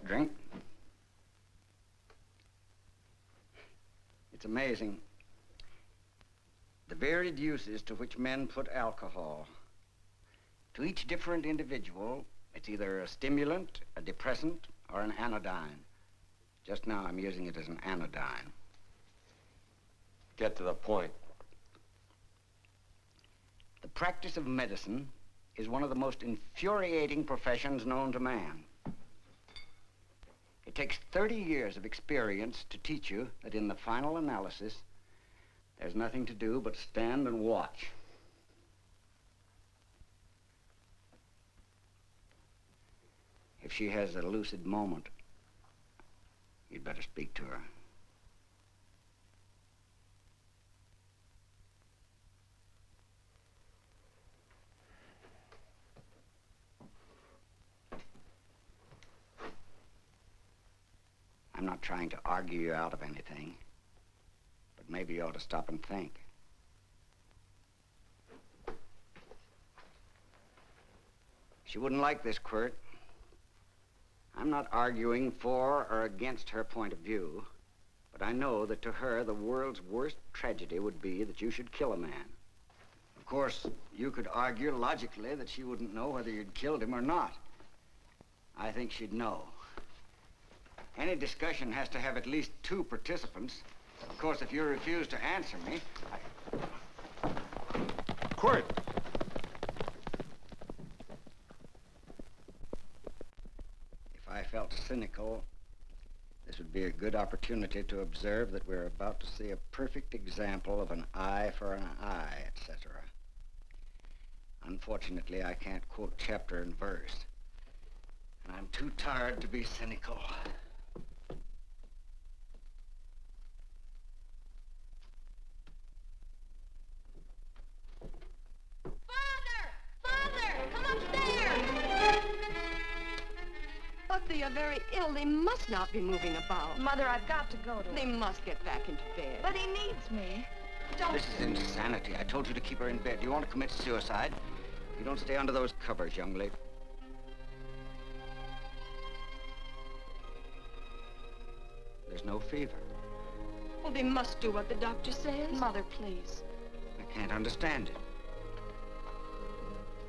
drink. It's amazing. The varied uses to which men put alcohol. To each different individual, it's either a stimulant, a depressant, or an anodyne. Just now, I'm using it as an anodyne. Get to the point. The practice of medicine is one of the most infuriating professions known to man. It takes 30 years of experience to teach you that in the final analysis, there's nothing to do but stand and watch. If she has a lucid moment, you'd better speak to her. I'm not trying to argue you out of anything, but maybe you ought to stop and think. She wouldn't like this, Quirt. I'm not arguing for or against her point of view, but I know that to her, the world's worst tragedy would be that you should kill a man. Of course, you could argue logically that she wouldn't know whether you'd killed him or not. I think she'd know. Any discussion has to have at least 2 participants. Of course, if you refuse to answer me, Quirt! If I felt cynical, this would be a good opportunity to observe that we're about to see a perfect example of an eye for an eye, etc. Unfortunately, I can't quote chapter and verse, and I'm too tired to be cynical. But they are very ill. They must not be moving about. Mother, I've got to go to They him. must get back into bed. But he needs me. Don't... This is insanity. I told you to keep her in bed. Do you want to commit suicide? You don't stay under those covers, young lady. There's no fever. Well, they must do what the doctor says. Mother, please. I can't understand it.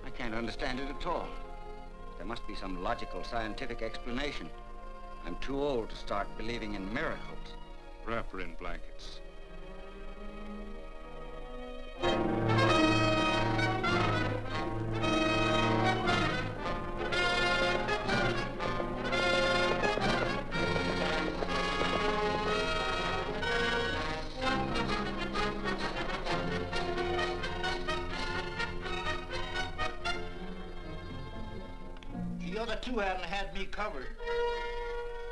I can't understand it at all. There must be some logical, scientific explanation. I'm too old to start believing in miracles. Wrap her in blankets. The other 2 hadn't had me covered.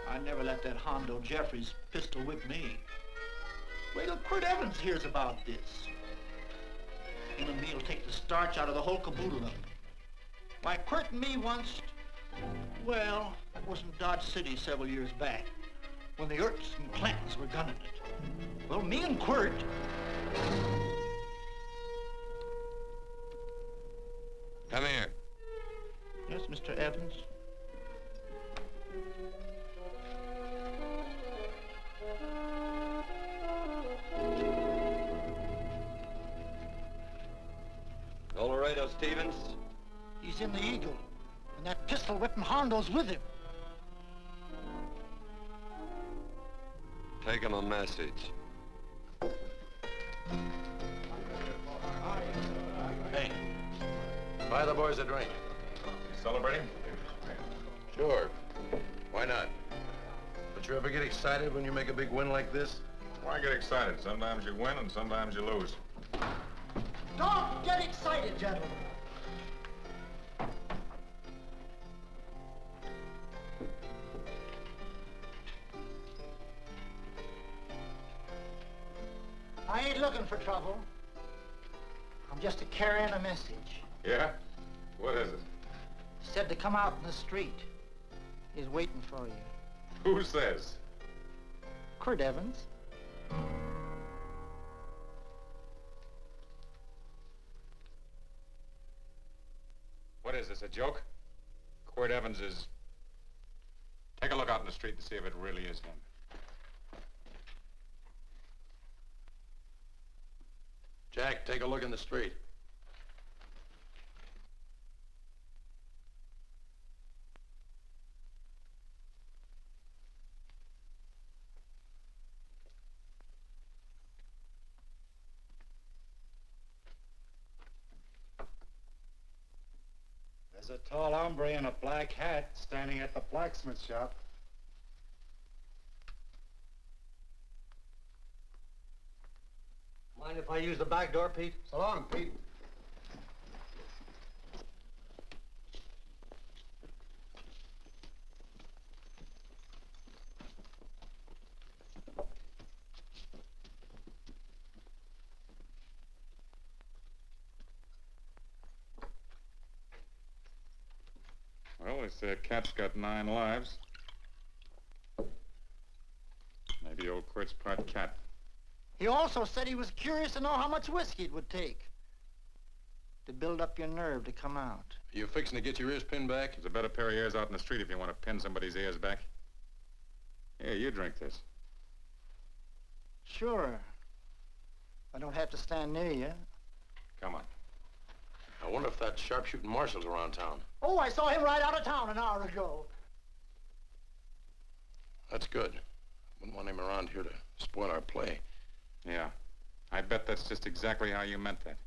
I never let that Hondo Jeffries pistol whip me. Wait till Quirt Evans hears about this. Him and me'll take the starch out of the whole caboodle of them. Why, Quirt and me once, well, that was in Dodge City several years back, when the Erts and Clantons were gunning it. Well, me and Quirt... Come here. Yes, Mr. Evans? Laredo Stevens? He's in the Eagle, and that pistol-whipping Hondo's with him. Take him a message. Hey, buy the boys a drink. Celebrating? Sure. Why not? But you ever get excited when you make a big win like this? Why get excited? Sometimes you win and sometimes you lose. Don't get excited, gentlemen. I ain't looking for trouble. I'm just carrying a message. Yeah? What is it? Said to come out in the street. He's waiting for you. Who says? Quirt Evans. What is this, a joke? Quirt Evans is... Take a look out in the street and see if it really is him. Jack, take a look in the street. There's a tall hombre in a black hat standing at the blacksmith shop. Mind if I use the back door, Pete? So long, Pete. Well, they say a cat's got 9 lives. Maybe old Quirt's part cat. He also said he was curious to know how much whiskey it would take to build up your nerve to come out. Are you fixing to get your ears pinned back? There's a better pair of ears out in the street if you want to pin somebody's ears back. Here, you drink this. Sure. I don't have to stand near you. Come on. I wonder if that sharpshooting marshal's around town. Oh, I saw him ride out of town an hour ago. That's good. Wouldn't want him around here to spoil our play. Yeah. I bet that's just exactly how you meant that.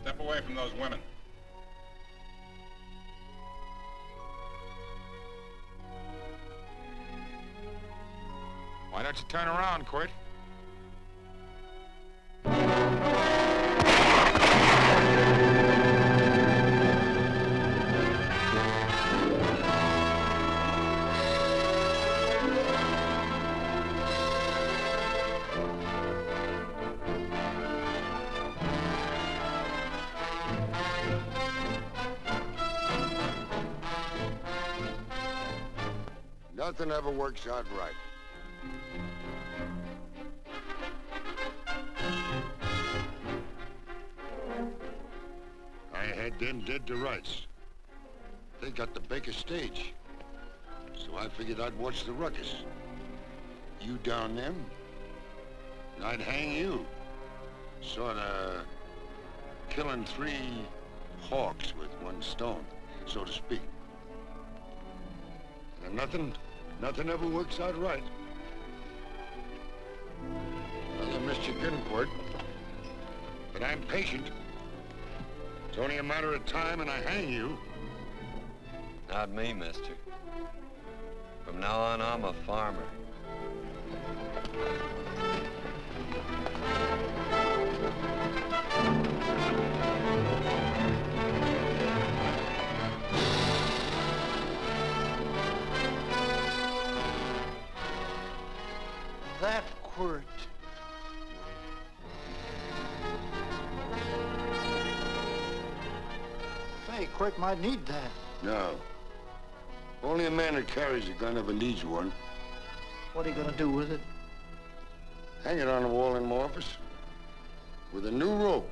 Step away from those women. Why don't you turn around, Quirt? Nothing ever works out right. I had them dead to rights. They got the Baker stage. So So I figured I'd watch the ruckus. You down them, and I'd hang you. Sorta killing 3 hawks with 1 stone, so to speak. And nothing ever works out right. Well, I missed your gun, Quirt. But I'm patient. It's only a matter of time and I hang you. Not me, mister. From now on, I'm a farmer. That Quirt. Say, Quirt might need that. No. Only a man that carries a gun ever needs one. What are you gonna do with it? Hang it on the wall in my office with a new rope.